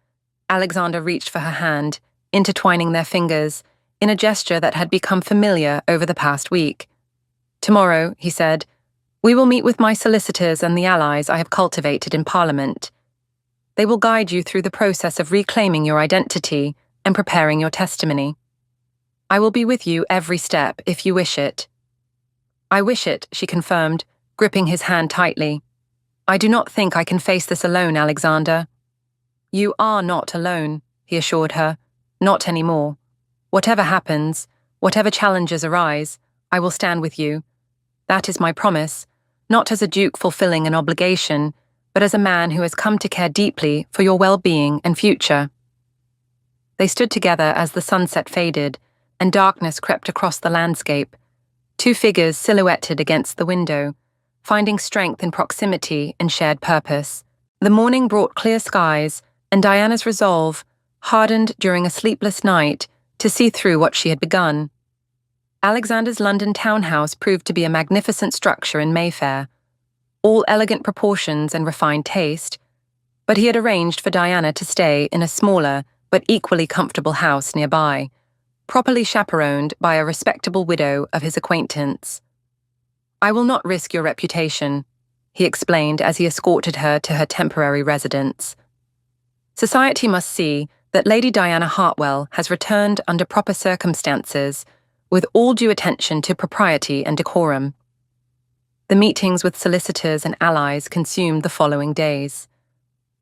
Alexander reached for her hand, intertwining their fingers, in a gesture that had become familiar over the past week. Tomorrow, he said, we will meet with my solicitors and the allies I have cultivated in Parliament. They will guide you through the process of reclaiming your identity and preparing your testimony. I will be with you every step if you wish it. I wish it, she confirmed, gripping his hand tightly. I do not think I can face this alone, Alexander. You are not alone, he assured her. Not anymore. Whatever happens, whatever challenges arise, I will stand with you. That is my promise, not as a duke fulfilling an obligation, but as a man who has come to care deeply for your well-being and future. They stood together as the sunset faded, and darkness crept across the landscape, 2 figures silhouetted against the window, finding strength in proximity and shared purpose. The morning brought clear skies, and Diana's resolve, hardened during a sleepless night, to see through what she had begun. Alexander's London townhouse proved to be a magnificent structure in Mayfair, all elegant proportions and refined taste, but he had arranged for Diana to stay in a smaller but equally comfortable house nearby, properly chaperoned by a respectable widow of his acquaintance. I will not risk your reputation, he explained as he escorted her to her temporary residence. Society must see that Lady Diana Hartwell has returned under proper circumstances, with all due attention to propriety and decorum. The meetings with solicitors and allies consumed the following days.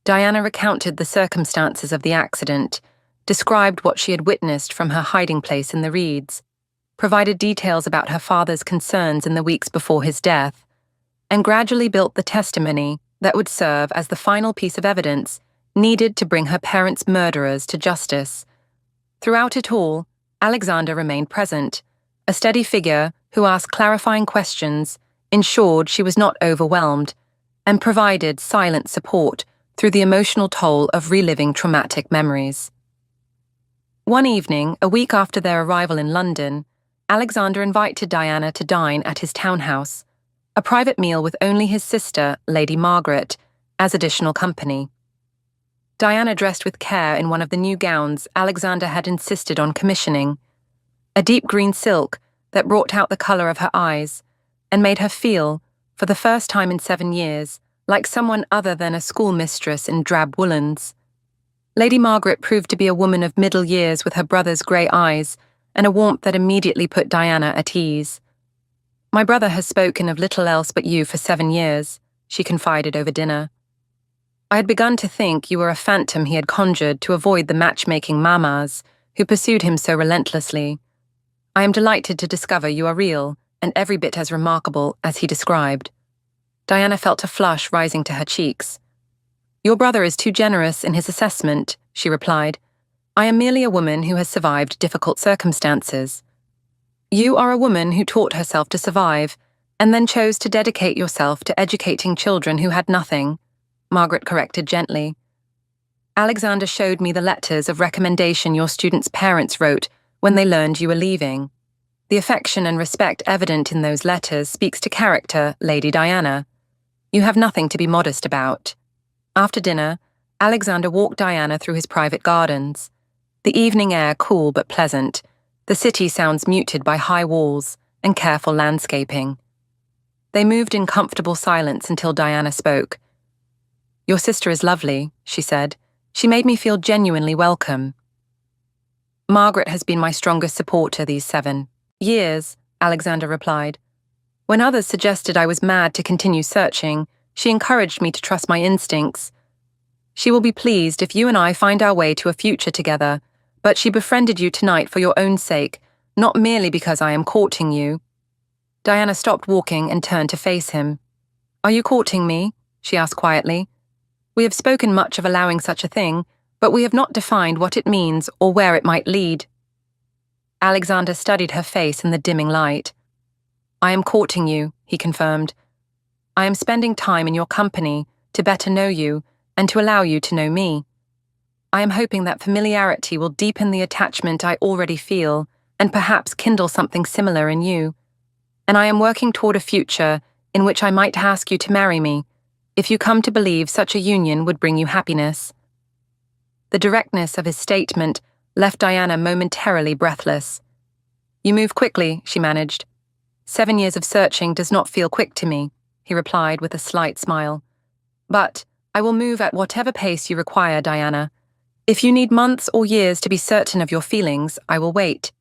Diana recounted the circumstances of the accident, described what she had witnessed from her hiding place in the reeds, provided details about her father's concerns in the weeks before his death, and gradually built the testimony that would serve as the final piece of evidence needed to bring her parents' murderers to justice. Throughout it all, Alexander remained present, a steady figure who asked clarifying questions, ensured she was not overwhelmed, and provided silent support through the emotional toll of reliving traumatic memories. One evening, a week after their arrival in London, Alexander invited Diana to dine at his townhouse, a private meal with only his sister, Lady Margaret, as additional company. Diana dressed with care in one of the new gowns Alexander had insisted on commissioning, a deep green silk that brought out the colour of her eyes and made her feel, for the first time in 7 years, like someone other than a schoolmistress in drab woolens. Lady Margaret proved to be a woman of middle years with her brother's grey eyes and a warmth that immediately put Diana at ease. My brother has spoken of little else but you for 7 years, she confided over dinner. I had begun to think you were a phantom he had conjured to avoid the matchmaking mamas who pursued him so relentlessly. I am delighted to discover you are real and every bit as remarkable as he described. Diana felt a flush rising to her cheeks. Your brother is too generous in his assessment, she replied. I am merely a woman who has survived difficult circumstances. You are a woman who taught herself to survive and then chose to dedicate yourself to educating children who had nothing, Margaret corrected gently. Alexander showed me the letters of recommendation your students' parents wrote when they learned you were leaving. The affection and respect evident in those letters speaks to character, Lady Diana. You have nothing to be modest about. After dinner, Alexander walked Diana through his private gardens. The evening air cool but pleasant, the city sounds muted by high walls and careful landscaping. They moved in comfortable silence until Diana spoke. Your sister is lovely, she said. She made me feel genuinely welcome. Margaret has been my strongest supporter these 7 years, Alexander replied. When others suggested I was mad to continue searching, she encouraged me to trust my instincts. She will be pleased if you and I find our way to a future together, but she befriended you tonight for your own sake, not merely because I am courting you. Diana stopped walking and turned to face him. Are you courting me? She asked quietly. We have spoken much of allowing such a thing, but we have not defined what it means or where it might lead. Alexander studied her face in the dimming light. I am courting you, he confirmed. I am spending time in your company to better know you and to allow you to know me. I am hoping that familiarity will deepen the attachment I already feel and perhaps kindle something similar in you. And I am working toward a future in which I might ask you to marry me, if you come to believe such a union would bring you happiness. The directness of his statement left Diana momentarily breathless. You move quickly, she managed. 7 years of searching does not feel quick to me, he replied with a slight smile. But I will move at whatever pace you require, Diana. If you need months or years to be certain of your feelings, I will wait.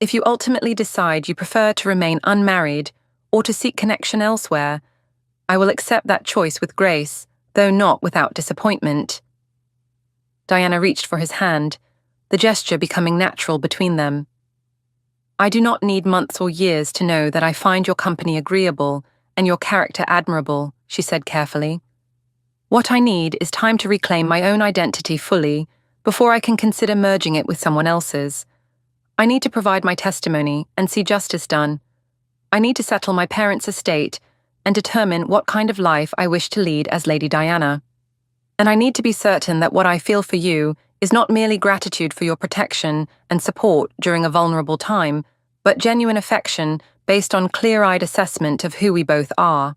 If you ultimately decide you prefer to remain unmarried or to seek connection elsewhere, I will accept that choice with grace, though not without disappointment. Diana reached for his hand, the gesture becoming natural between them. I do not need months or years to know that I find your company agreeable and your character admirable, she said carefully. What I need is time to reclaim my own identity fully before I can consider merging it with someone else's. I need to provide my testimony and see justice done. I need to settle my parents' estate and determine what kind of life I wish to lead as Lady Diana. And I need to be certain that what I feel for you is not merely gratitude for your protection and support during a vulnerable time, but genuine affection based on clear-eyed assessment of who we both are.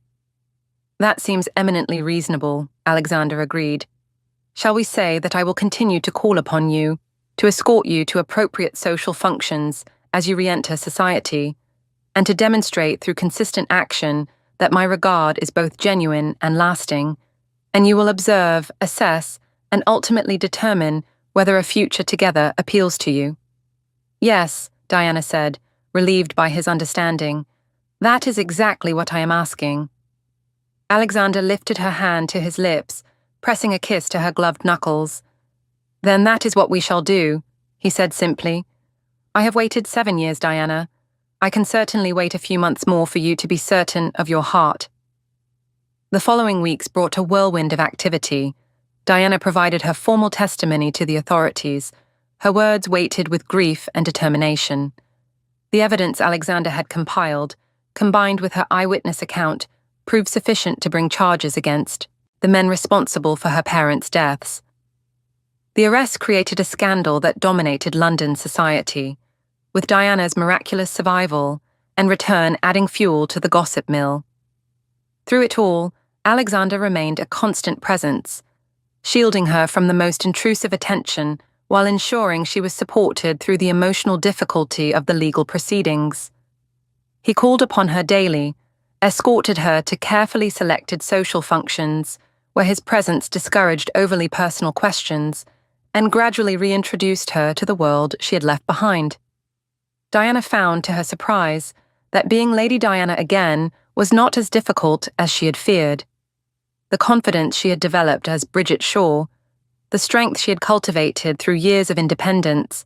That seems eminently reasonable, Alexander agreed. Shall we say that I will continue to call upon you, to escort you to appropriate social functions as you re-enter society, and to demonstrate through consistent action that my regard is both genuine and lasting, and you will observe, assess, and ultimately determine whether a future together appeals to you? Yes, Diana said, relieved by his understanding. That is exactly what I am asking. Alexander lifted her hand to his lips, pressing a kiss to her gloved knuckles. Then that is what we shall do, he said simply. I have waited 7 years, Diana. I can certainly wait a few months more for you to be certain of your heart. The following weeks brought a whirlwind of activity. Diana provided her formal testimony to the authorities, her words weighted with grief and determination. The evidence Alexander had compiled, combined with her eyewitness account, proved sufficient to bring charges against the men responsible for her parents' deaths. The arrest created a scandal that dominated London society, with Diana's miraculous survival and return adding fuel to the gossip mill. Through it all, Alexander remained a constant presence, shielding her from the most intrusive attention while ensuring she was supported through the emotional difficulty of the legal proceedings. He called upon her daily, escorted her to carefully selected social functions where his presence discouraged overly personal questions, and gradually reintroduced her to the world she had left behind. Diana found, to her surprise, that being Lady Diana again was not as difficult as she had feared. The confidence she had developed as Bridget Shaw, the strength she had cultivated through years of independence,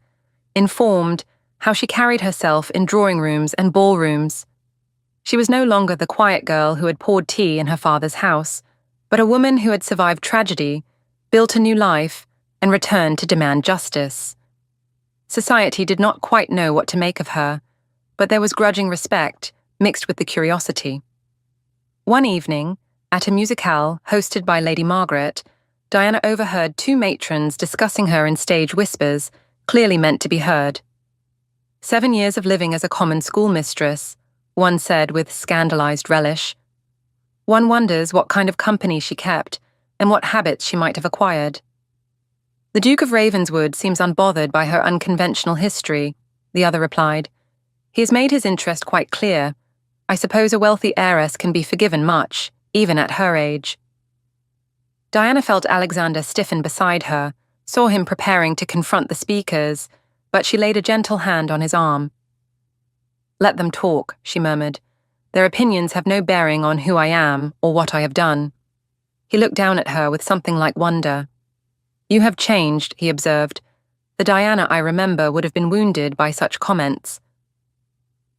informed how she carried herself in drawing rooms and ballrooms. She was no longer the quiet girl who had poured tea in her father's house, but a woman who had survived tragedy, built a new life, and returned to demand justice. Society did not quite know what to make of her, but there was grudging respect mixed with the curiosity. One evening, at a musicale hosted by Lady Margaret, Diana overheard two matrons discussing her in stage whispers, clearly meant to be heard. 7 years of living as a common schoolmistress, one said with scandalized relish. One wonders what kind of company she kept and what habits she might have acquired. The Duke of Ravenswood seems unbothered by her unconventional history, the other replied. He has made his interest quite clear. I suppose a wealthy heiress can be forgiven much, even at her age. Diana felt Alexander stiffen beside her, saw him preparing to confront the speakers, but she laid a gentle hand on his arm. Let them talk, she murmured. Their opinions have no bearing on who I am or what I have done. He looked down at her with something like wonder. You have changed, he observed. The Diana I remember would have been wounded by such comments.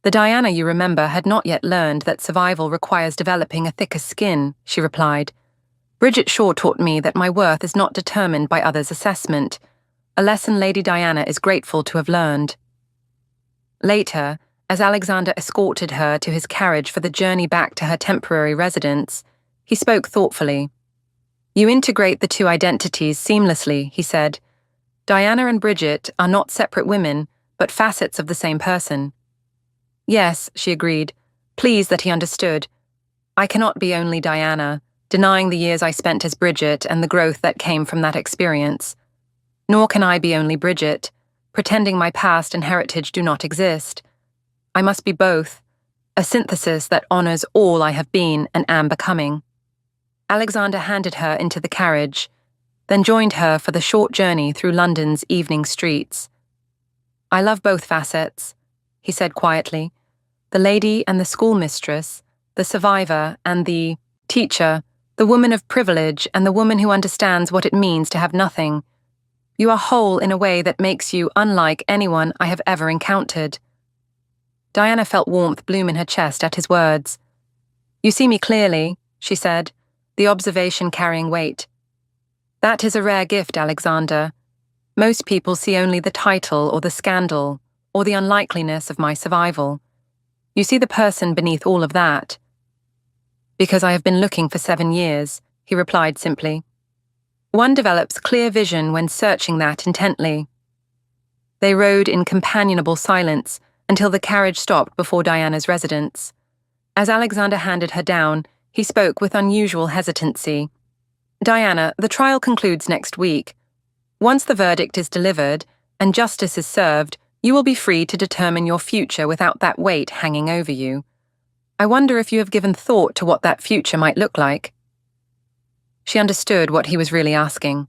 The Diana you remember had not yet learned that survival requires developing a thicker skin, she replied. Bridget Shaw taught me that my worth is not determined by others' assessment, a lesson Lady Diana is grateful to have learned. Later, as Alexander escorted her to his carriage for the journey back to her temporary residence, he spoke thoughtfully. You integrate the two identities seamlessly, he said. Diana and Bridget are not separate women, but facets of the same person. Yes, she agreed, pleased that he understood. I cannot be only Diana, denying the years I spent as Bridget and the growth that came from that experience. Nor can I be only Bridget, pretending my past and heritage do not exist. I must be both, a synthesis that honors all I have been and am becoming. Alexander handed her into the carriage, then joined her for the short journey through London's evening streets. I love both facets, he said quietly. The lady and the schoolmistress, the survivor and the teacher, the woman of privilege and the woman who understands what it means to have nothing. You are whole in a way that makes you unlike anyone I have ever encountered. Diana felt warmth bloom in her chest at his words. You see me clearly, she said, the observation carrying weight. That is a rare gift, Alexander. Most people see only the title or the scandal or the unlikeliness of my survival. You see the person beneath all of that. Because I have been looking for 7 years, he replied simply. One develops clear vision when searching that intently. They rode in companionable silence until the carriage stopped before Diana's residence. As Alexander handed her down, he spoke with unusual hesitancy. Diana, the trial concludes next week. Once the verdict is delivered and justice is served, you will be free to determine your future without that weight hanging over you. I wonder if you have given thought to what that future might look like. She understood what he was really asking.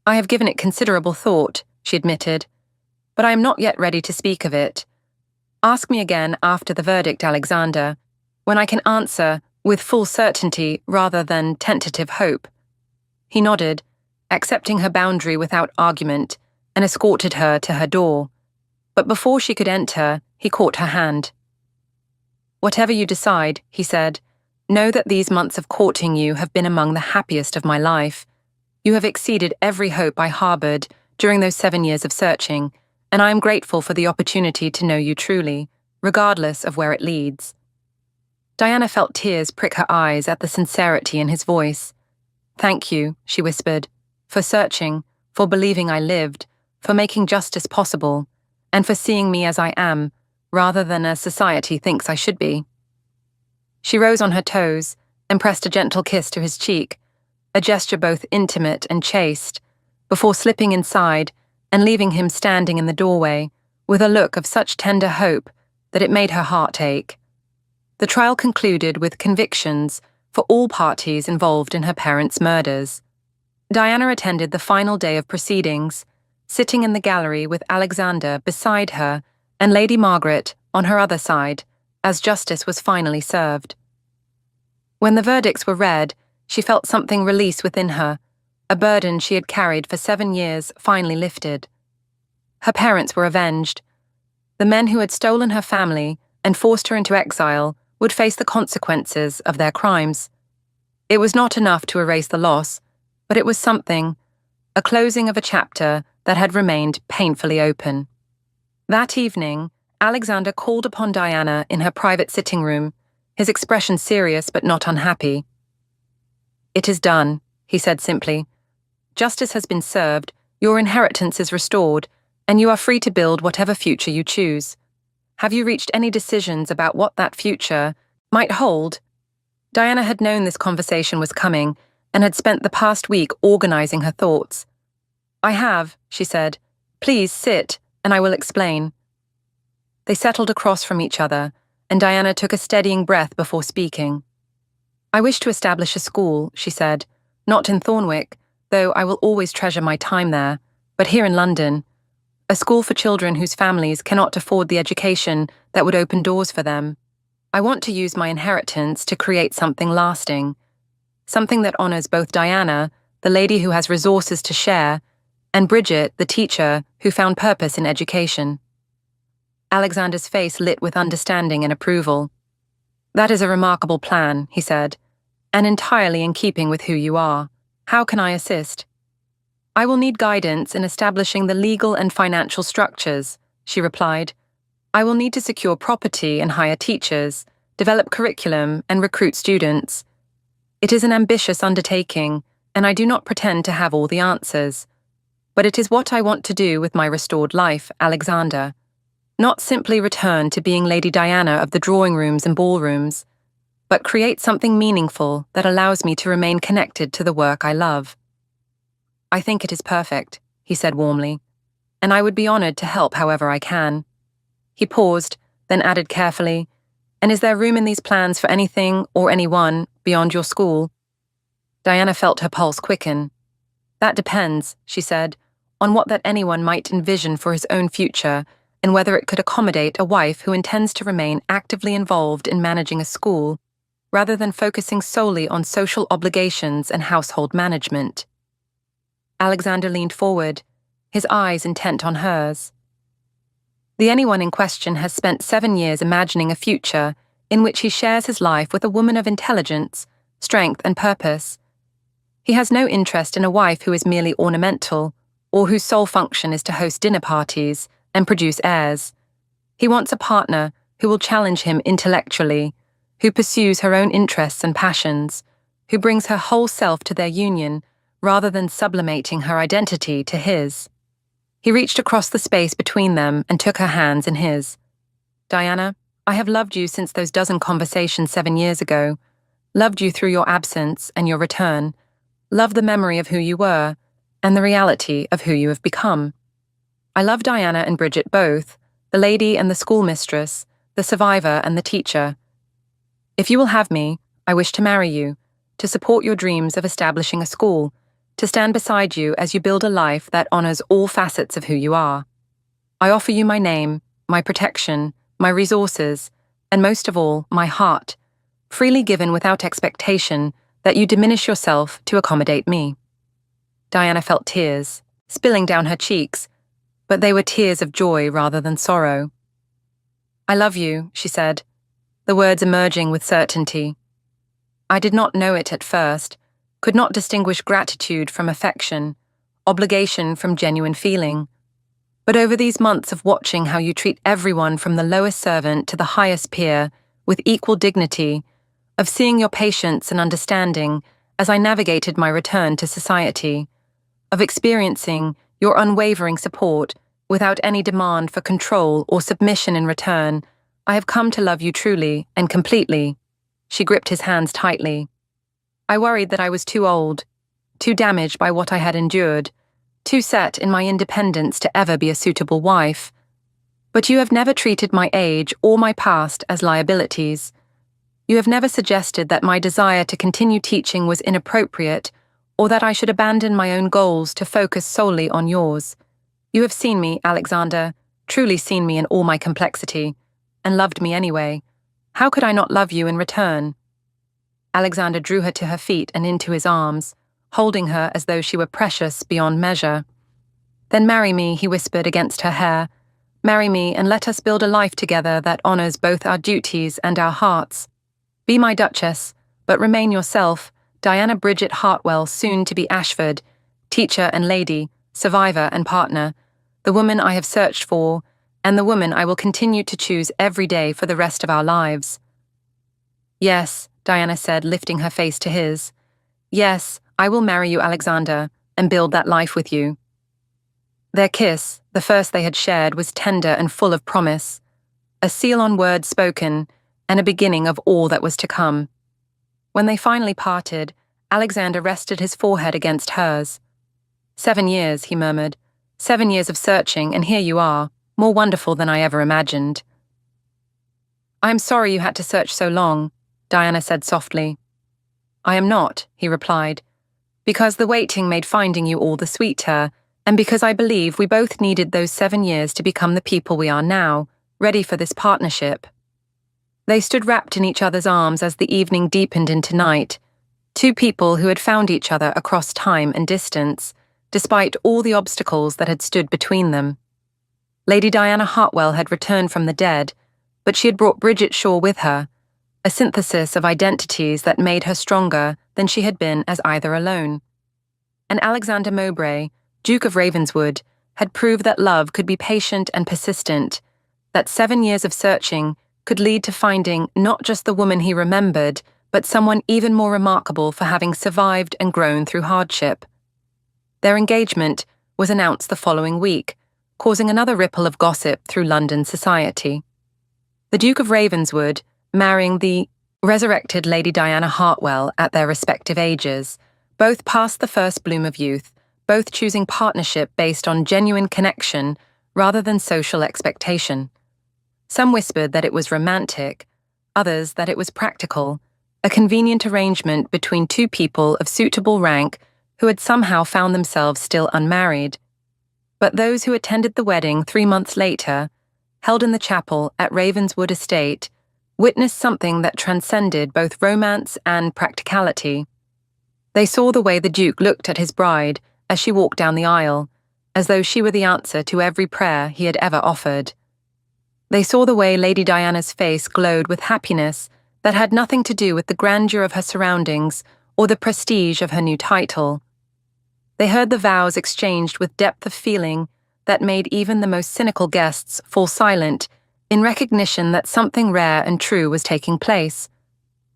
I have given it considerable thought, she admitted, but I am not yet ready to speak of it. Ask me again after the verdict, Alexander, when I can answer with full certainty rather than tentative hope. He nodded, accepting her boundary without argument, and escorted her to her door. But before she could enter, he caught her hand. Whatever you decide, he said, know that these months of courting you have been among the happiest of my life. You have exceeded every hope I harbored during those 7 years of searching, and I am grateful for the opportunity to know you truly, regardless of where it leads. Diana felt tears prick her eyes at the sincerity in his voice. Thank you, she whispered, for searching, for believing I lived, for making justice possible, and for seeing me as I am, rather than as society thinks I should be. She rose on her toes and pressed a gentle kiss to his cheek, a gesture both intimate and chaste, before slipping inside and leaving him standing in the doorway with a look of such tender hope that it made her heart ache. The trial concluded with convictions for all parties involved in her parents' murders. Diana attended the final day of proceedings, sitting in the gallery with Alexander beside her and Lady Margaret on her other side, as justice was finally served. When the verdicts were read, she felt something release within her, a burden she had carried for 7 years finally lifted. Her parents were avenged. The men who had stolen her family and forced her into exile would face the consequences of their crimes. It was not enough to erase the loss, but it was something, a closing of a chapter that had remained painfully open. That evening, Alexander called upon Diana in her private sitting room, his expression serious but not unhappy. It is done, he said simply. Justice has been served, your inheritance is restored, and you are free to build whatever future you choose. Have you reached any decisions about what that future might hold? Diana had known this conversation was coming and had spent the past week organizing her thoughts. I have, she said. Please sit, and I will explain. They settled across from each other, and Diana took a steadying breath before speaking. I wish to establish a school, she said, not in Thornwick, though I will always treasure my time there, but here in London. A school for children whose families cannot afford the education that would open doors for them. I want to use my inheritance to create something lasting, something that honors both Diana, the lady who has resources to share, and Bridget, the teacher who found purpose in education. Alexander's face lit with understanding and approval. That is a remarkable plan, he said, and entirely in keeping with who you are. How can I assist? I will need guidance in establishing the legal and financial structures, she replied. I will need to secure property and hire teachers, develop curriculum, and recruit students. It is an ambitious undertaking, and I do not pretend to have all the answers. But it is what I want to do with my restored life, Alexander. Not simply return to being Lady Diana of the drawing rooms and ballrooms, but create something meaningful that allows me to remain connected to the work I love. I think it is perfect, he said warmly, and I would be honored to help however I can. He paused, then added carefully, and is there room in these plans for anything or anyone beyond your school? Diana felt her pulse quicken. That depends, she said, on what that anyone might envision for his own future and whether it could accommodate a wife who intends to remain actively involved in managing a school, rather than focusing solely on social obligations and household management. Alexander leaned forward, his eyes intent on hers. The anyone in question has spent 7 years imagining a future in which he shares his life with a woman of intelligence, strength, and purpose. He has no interest in a wife who is merely ornamental, or whose sole function is to host dinner parties and produce heirs. He wants a partner who will challenge him intellectually, who pursues her own interests and passions, who brings her whole self to their union rather than sublimating her identity to his. He reached across the space between them and took her hands in his. Diana, I have loved you since those dozen conversations 7 years ago, loved you through your absence and your return, loved the memory of who you were and the reality of who you have become. I love Diana and Bridget both, the lady and the schoolmistress, the survivor and the teacher. If you will have me, I wish to marry you, to support your dreams of establishing a school, to stand beside you as you build a life that honors all facets of who you are. I offer you my name, my protection, my resources, and most of all, my heart, freely given without expectation that you diminish yourself to accommodate me. Diana felt tears, spilling down her cheeks, but they were tears of joy rather than sorrow. I love you, she said, the words emerging with certainty. I did not know it at first, could not distinguish gratitude from affection, obligation from genuine feeling. But over these months of watching how you treat everyone from the lowest servant to the highest peer with equal dignity, of seeing your patience and understanding as I navigated my return to society, of experiencing your unwavering support without any demand for control or submission in return, I have come to love you truly and completely. She gripped his hands tightly. I worried that I was too old, too damaged by what I had endured, too set in my independence to ever be a suitable wife. But you have never treated my age or my past as liabilities. You have never suggested that my desire to continue teaching was inappropriate, or that I should abandon my own goals to focus solely on yours. You have seen me, Alexander, truly seen me in all my complexity, and loved me anyway. How could I not love you in return? Alexander drew her to her feet and into his arms, holding her as though she were precious beyond measure. Then marry me, he whispered against her hair. Marry me and let us build a life together that honors both our duties and our hearts. Be my Duchess, but remain yourself, Diana Bridget Hartwell, soon to be Ashford, teacher and lady, survivor and partner, the woman I have searched for, and the woman I will continue to choose every day for the rest of our lives. Yes, Diana said, lifting her face to his. Yes, I will marry you, Alexander, and build that life with you. Their kiss, the first they had shared, was tender and full of promise, a seal on words spoken, and a beginning of all that was to come. When they finally parted, Alexander rested his forehead against hers. 7 years, he murmured. 7 years of searching, and here you are, more wonderful than I ever imagined. I am sorry you had to search so long, Diana said softly. I am not, he replied, because the waiting made finding you all the sweeter, and because I believe we both needed those 7 years to become the people we are now, ready for this partnership. They stood wrapped in each other's arms as the evening deepened into night, two people who had found each other across time and distance, despite all the obstacles that had stood between them. Lady Diana Hartwell had returned from the dead, but she had brought Bridget Shaw with her, a synthesis of identities that made her stronger than she had been as either alone. And Alexander Mowbray, Duke of Ravenswood, had proved that love could be patient and persistent, that 7 years of searching could lead to finding not just the woman he remembered, but someone even more remarkable for having survived and grown through hardship. Their engagement was announced the following week, causing another ripple of gossip through London society. The Duke of Ravenswood, marrying the resurrected Lady Diana Hartwell at their respective ages, both past the first bloom of youth, both choosing partnership based on genuine connection rather than social expectation. Some whispered that it was romantic, others that it was practical, a convenient arrangement between two people of suitable rank who had somehow found themselves still unmarried. But those who attended the wedding 3 months later, held in the chapel at Ravenswood Estate, witnessed something that transcended both romance and practicality. They saw the way the Duke looked at his bride as she walked down the aisle, as though she were the answer to every prayer he had ever offered. They saw the way Lady Diana's face glowed with happiness that had nothing to do with the grandeur of her surroundings or the prestige of her new title. They heard the vows exchanged with depth of feeling that made even the most cynical guests fall silent in recognition that something rare and true was taking place.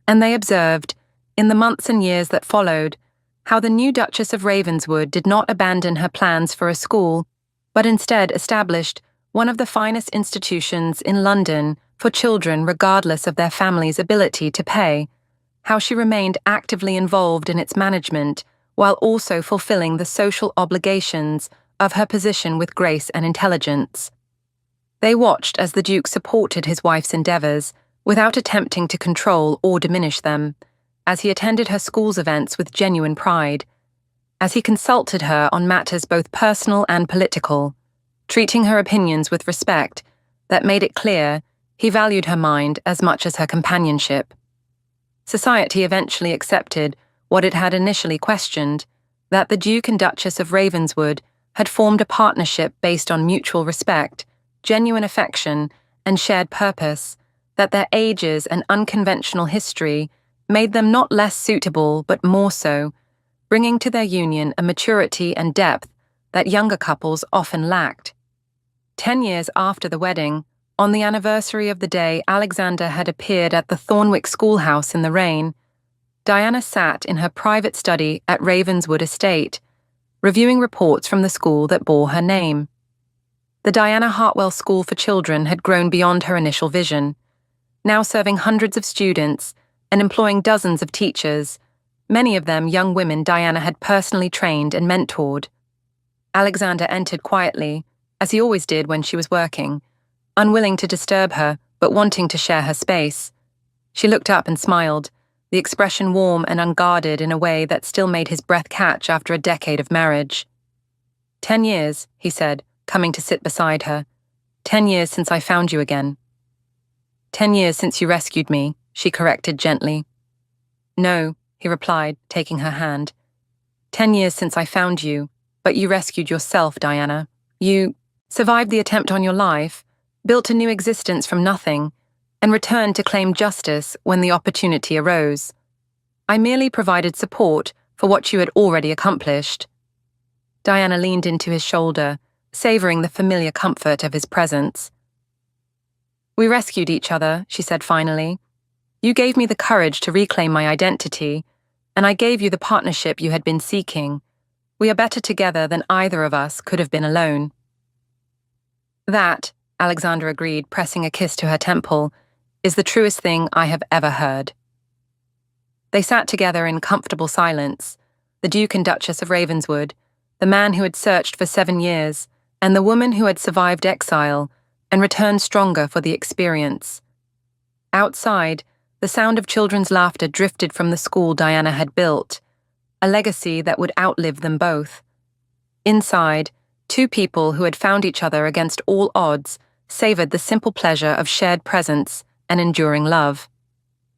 And they observed, in the months and years that followed, how the new Duchess of Ravenswood did not abandon her plans for a school, but instead established one of the finest institutions in London for children regardless of their family's ability to pay, how she remained actively involved in its management while also fulfilling the social obligations of her position with grace and intelligence. They watched as the Duke supported his wife's endeavours without attempting to control or diminish them, as he attended her school's events with genuine pride, as he consulted her on matters both personal and political, treating her opinions with respect that made it clear he valued her mind as much as her companionship. Society eventually accepted what it had initially questioned, that the Duke and Duchess of Ravenswood had formed a partnership based on mutual respect, genuine affection, and shared purpose, that their ages and unconventional history made them not less suitable but more so, bringing to their union a maturity and depth that younger couples often lacked. 10 years after the wedding, on the anniversary of the day Alexander had appeared at the Thornwick schoolhouse in the rain, Diana sat in her private study at Ravenswood Estate, reviewing reports from the school that bore her name. The Diana Hartwell School for Children had grown beyond her initial vision, now serving hundreds of students and employing dozens of teachers, many of them young women Diana had personally trained and mentored. Alexander entered quietly, as he always did when she was working, unwilling to disturb her but wanting to share her space. She looked up and smiled, the expression warm and unguarded in a way that still made his breath catch after a decade of marriage. 10 years, he said, coming to sit beside her. 10 years since I found you again. 10 years since you rescued me, she corrected gently. No, he replied, taking her hand. 10 years since I found you, but you rescued yourself, Diana. You survived the attempt on your life, built a new existence from nothing, and returned to claim justice when the opportunity arose. I merely provided support for what you had already accomplished. Diana leaned into his shoulder, savouring the familiar comfort of his presence. We rescued each other, she said finally. You gave me the courage to reclaim my identity, and I gave you the partnership you had been seeking. We are better together than either of us could have been alone. That, Alexander agreed, pressing a kiss to her temple, is the truest thing I have ever heard. They sat together in comfortable silence, the Duke and Duchess of Ravenswood, the man who had searched for 7 years, and the woman who had survived exile and returned stronger for the experience. Outside, the sound of children's laughter drifted from the school Diana had built, a legacy that would outlive them both. Inside, two people who had found each other against all odds savored the simple pleasure of shared presence and enduring love.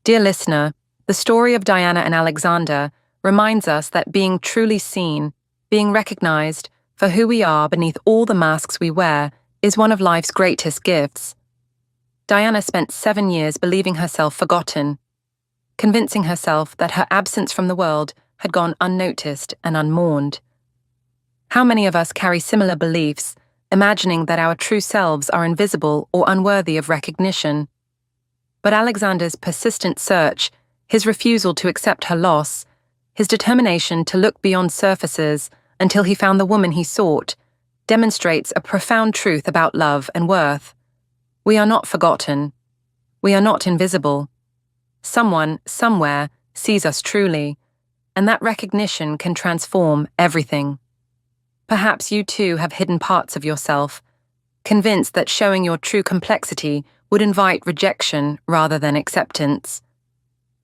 Dear listener, the story of Diana and Alexander reminds us that being truly seen, being recognized for who we are beneath all the masks we wear, is one of life's greatest gifts. Diana spent 7 years believing herself forgotten, convincing herself that her absence from the world had gone unnoticed and unmourned. How many of us carry similar beliefs, imagining that our true selves are invisible or unworthy of recognition? But Alexander's persistent search, his refusal to accept her loss, his determination to look beyond surfaces until he found the woman he sought, demonstrates a profound truth about love and worth. We are not forgotten. We are not invisible. Someone, somewhere, sees us truly, and that recognition can transform everything. Perhaps you too have hidden parts of yourself, convinced that showing your true complexity would invite rejection rather than acceptance.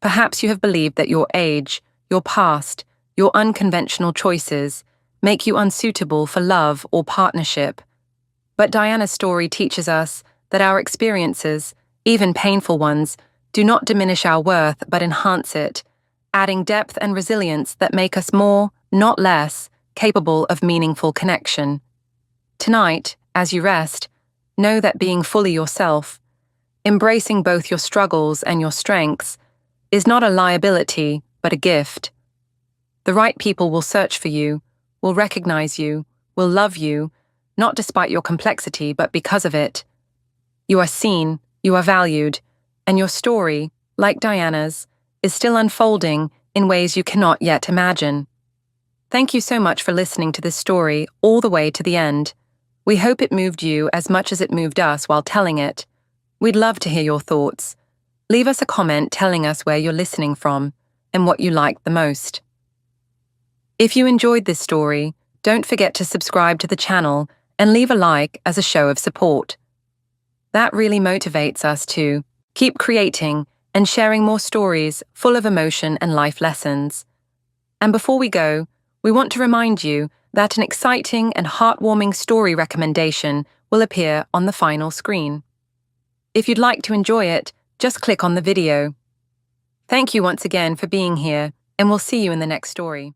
Perhaps you have believed that your age, your past, your unconventional choices make you unsuitable for love or partnership. But Diana's story teaches us that our experiences, even painful ones, do not diminish our worth but enhance it, adding depth and resilience that make us more, not less, capable of meaningful connection. Tonight, as you rest, know that being fully yourself, embracing both your struggles and your strengths, is not a liability but a gift. The right people will search for you, will recognize you, will love you, not despite your complexity but because of it. You are seen, you are valued, and your story, like Diana's, is still unfolding in ways you cannot yet imagine. Thank you so much for listening to this story all the way to the end. We hope it moved you as much as it moved us while telling it. We'd love to hear your thoughts. Leave us a comment telling us where you're listening from and what you liked the most. If you enjoyed this story, don't forget to subscribe to the channel and leave a like as a show of support. That really motivates us to keep creating and sharing more stories full of emotion and life lessons. And before we go, we want to remind you that an exciting and heartwarming story recommendation will appear on the final screen. If you'd like to enjoy it, just click on the video. Thank you once again for being here, and we'll see you in the next story.